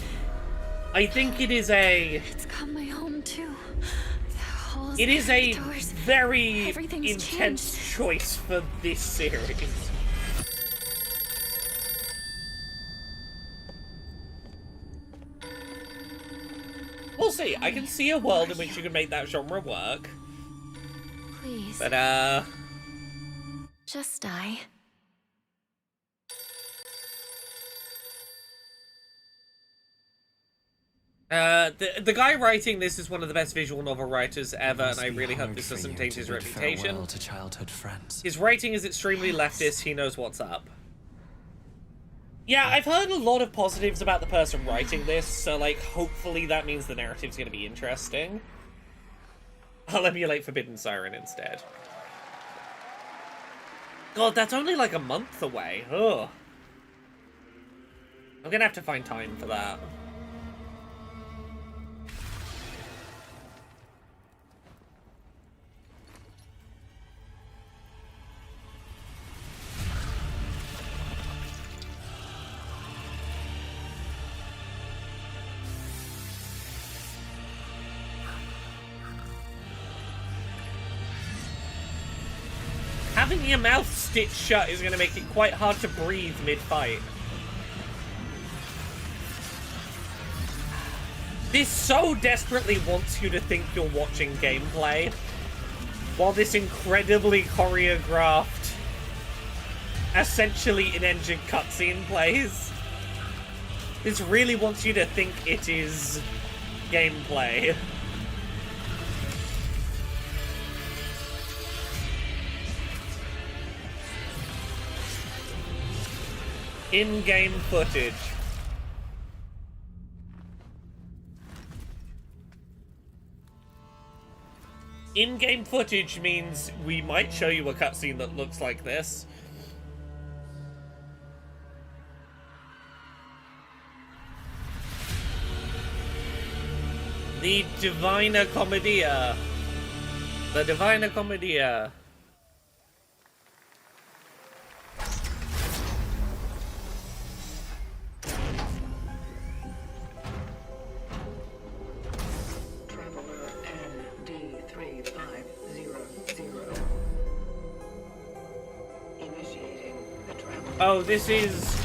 I think it is a... It's come my home too. The halls, It is a the doors, very everything's intense changed. choice for this series. We'll see. I can see a world in which you can make that genre work. Please. But, Just die. the guy writing this is one of the best visual novel writers ever, and I really hope this doesn't taint his reputation. Farewell to childhood friends. His writing is extremely leftist, he knows what's up. Yeah, I've heard a lot of positives about the person writing this, so, like, hopefully that means the narrative's gonna be interesting. I'll emulate Forbidden Siren instead. God, that's only like a month away. Ugh. I'm gonna have to find time for that. Having your mouth stitched shut is going to make it quite hard to breathe mid-fight. This so desperately wants you to think you're watching gameplay, while this incredibly choreographed, essentially in-engine cutscene plays. This really wants you to think it is gameplay. In-game footage. In-game footage means we might show you a cutscene that looks like this. The Divina Commedia. The Divina Commedia. Oh, this is...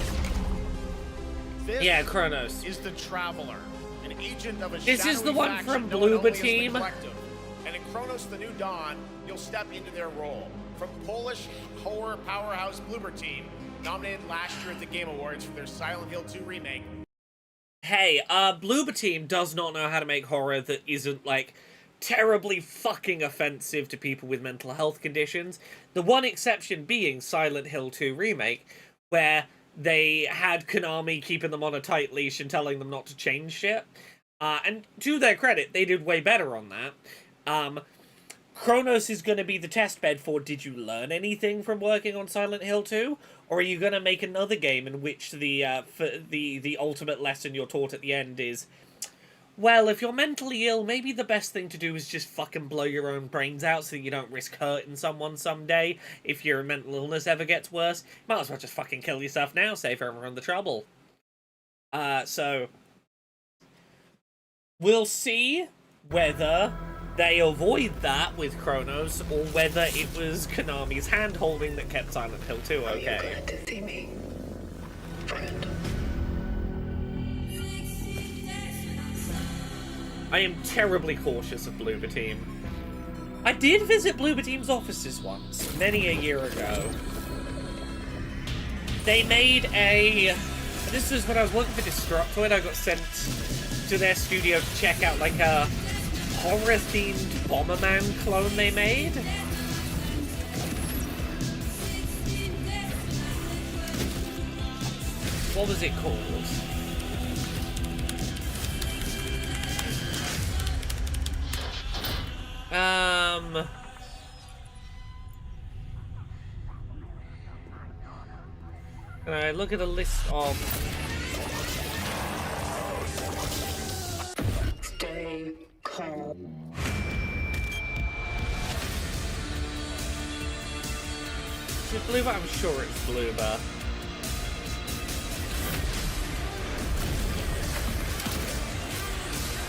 yeah, Kronos. Is the Traveler, an agent of a This is the shadowy one faction from known only Bloober as the Team. Collective. And in Kronos the New Dawn, you'll step into their role. From Polish horror powerhouse Bloober Team, nominated last year at the Game Awards for their Silent Hill 2 remake. Hey, Bloober Team does not know how to make horror that isn't, like, terribly fucking offensive to people with mental health conditions. The one exception being Silent Hill 2 Remake, where they had Konami keeping them on a tight leash and telling them not to change shit. And to their credit, they did way better on that. Kronos is going to be the test bed for, did you learn anything from working on Silent Hill 2? Or are you going to make another game in which the ultimate lesson you're taught at the end is, well, if you're mentally ill, maybe the best thing to do is just fucking blow your own brains out so you don't risk hurting someone someday. If your mental illness ever gets worse, might as well just fucking kill yourself now, save everyone the trouble. So we'll see whether they avoid that with Kronos, or whether it was Konami's hand-holding that kept Silent Hill 2 okay. Are you glad to see me, friend? I am terribly cautious of Bloober Team. I did visit Bloober Team's offices once, many a year ago. They made a... this was when I was working for Destructoid. I got sent to their studio to check out, like, a horror-themed Bomberman clone they made. What was it called? Can I look at a list of... Stay calm. Is it Bloober? I'm sure it's Bloober.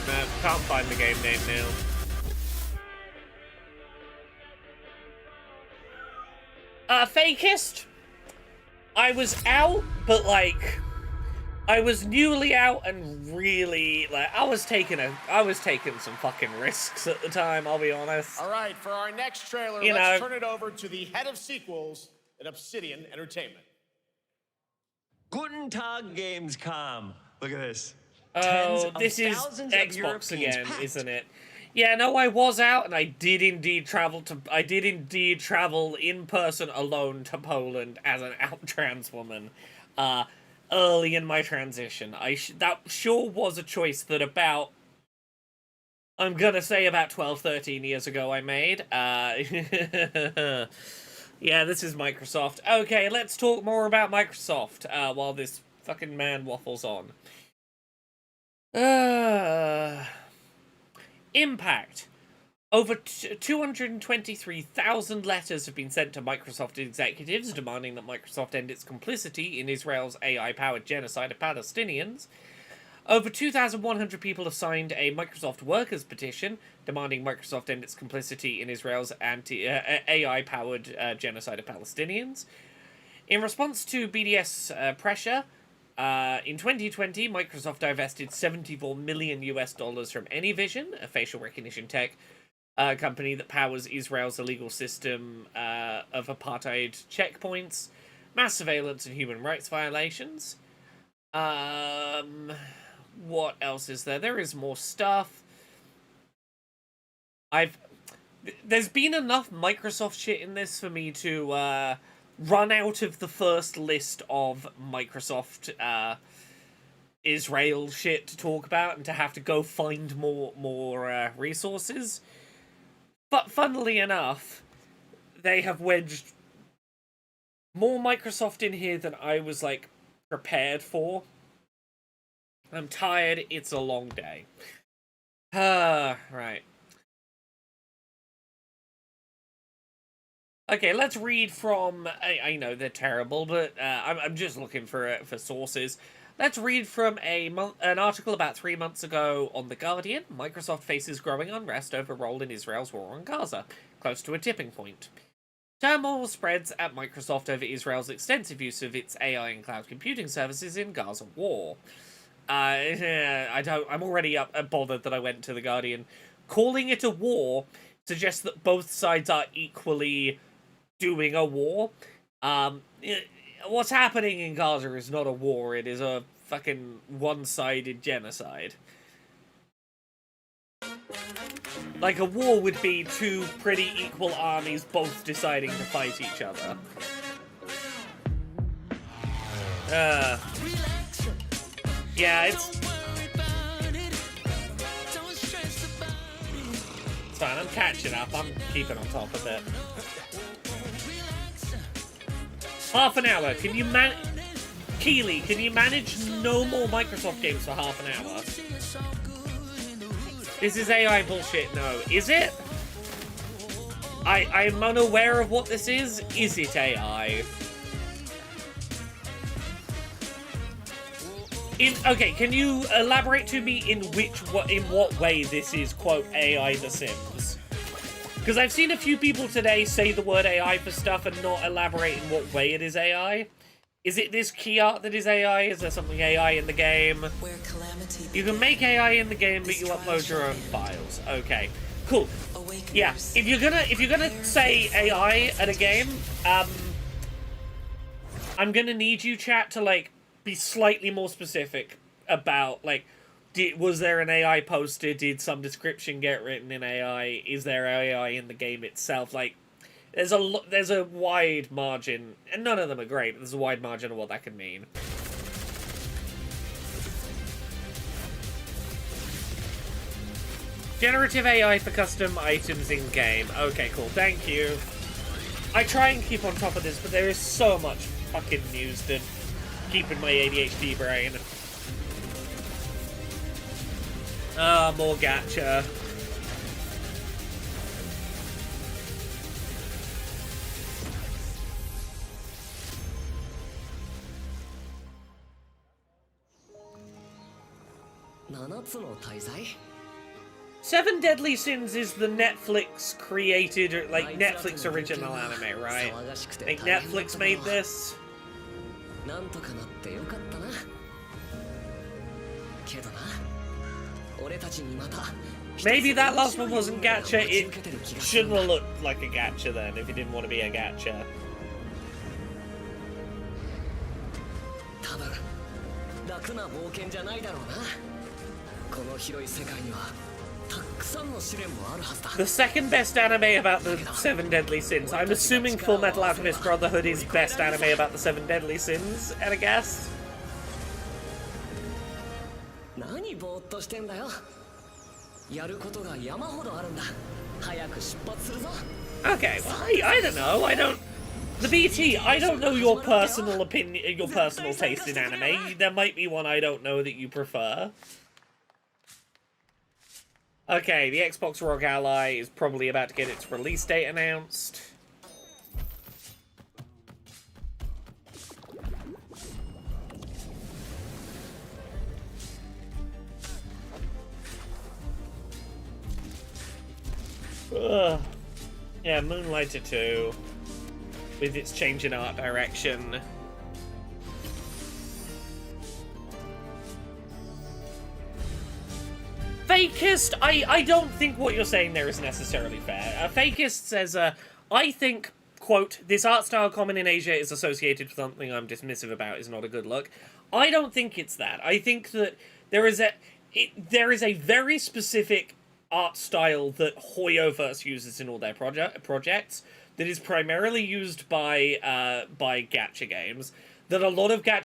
No, can't find the game name now. Fakest? I was out, but like, I was newly out and really, like, I was taking some fucking risks at the time, I'll be honest. All right, for our next trailer, turn it over to the head of sequels at Obsidian Entertainment. Guten Tag, Gamescom. Look at this. Oh, this is Xbox again, isn't it? Yeah, no, I was out, and I did indeed travel in person alone to Poland as an out trans woman, early in my transition. That sure was a choice that I'm gonna say about 12, 13 years ago I made. Yeah, this is Microsoft. Okay, let's talk more about Microsoft, while this fucking man waffles on. Impact. Over 223,000 letters have been sent to Microsoft executives demanding that Microsoft end its complicity in Israel's AI-powered genocide of Palestinians. Over 2,100 people have signed a Microsoft workers petition demanding Microsoft end its complicity in Israel's AI-powered genocide of Palestinians. In response to BDS pressure, in 2020, Microsoft divested $74 million from Anyvision, a facial recognition tech company that powers Israel's illegal system of apartheid checkpoints, mass surveillance, and human rights violations. What else is there? There is more stuff. There's been enough Microsoft shit in this for me to run out of the first list of Microsoft Israel shit to talk about and to have to go find more resources. But funnily enough, they have wedged more Microsoft in here than I was, like, prepared for. I'm tired. It's a long day. Right. Okay, let's read from... I know they're terrible, but I'm just looking for sources. Let's read from an article about 3 months ago on The Guardian. Microsoft faces growing unrest over role in Israel's war on Gaza, close to a tipping point. Turmoil spreads at Microsoft over Israel's extensive use of its AI and cloud computing services in Gaza war. I'm already bothered that I went to The Guardian. Calling it a war suggests that both sides are equally doing a war. What's happening in Gaza is not a war, it is a fucking one-sided genocide. Like, a war would be two pretty equal armies both deciding to fight each other. Yeah, it's fine, I'm catching up, I'm keeping on top of it. Half an hour, can you Keely, can you manage no more Microsoft games for half an hour? This is AI bullshit, no. Is it? I'm unaware of what this is. Is it AI? Okay, can you elaborate to me in what way this is, quote, AI The Sims? Because I've seen a few people today say the word AI for stuff and not elaborate in what way it is AI. Is it this key art that is AI? Is there something AI in the game? You can make AI in the game, but you upload your own files. Okay, cool. Yeah, if you're gonna say AI at a game, I'm gonna need you, chat, to like be slightly more specific about like, was there an AI posted? Did some description get written in AI? Is there AI in the game itself? Like, there's a wide margin, and none of them are great, but there's a wide margin of what that could mean. Generative AI for custom items in-game. Okay, cool, thank you. I try and keep on top of this, but there is so much fucking news to keep in my ADHD brain. Ah, more gacha. Seven Deadly Sins is the Netflix created, like, Netflix original anime, right? Like, Netflix made this? Maybe that last one wasn't gacha, it shouldn't have looked like a gacha then, if it didn't want to be a gacha. The second best anime about the Seven Deadly Sins. I'm assuming Full Metal Alchemist Brotherhood is best anime about the Seven Deadly Sins, at a guess? Okay, well, I don't know, The BT, I don't know your personal opinion, your personal taste in anime. There might be one I don't know that you prefer. Okay, the Xbox ROG Ally is probably about to get its release date announced. Ugh. Yeah, Moonlighter 2, with its change in art direction. Fakist, I don't think what you're saying there is necessarily fair. Fakist says, I think, quote, this art style common in Asia is associated with something I'm dismissive about is not a good look. I don't think it's that. I think that there is a very specific art style that Hoyoverse uses in all their projects that is primarily used by gacha games, that a lot of gacha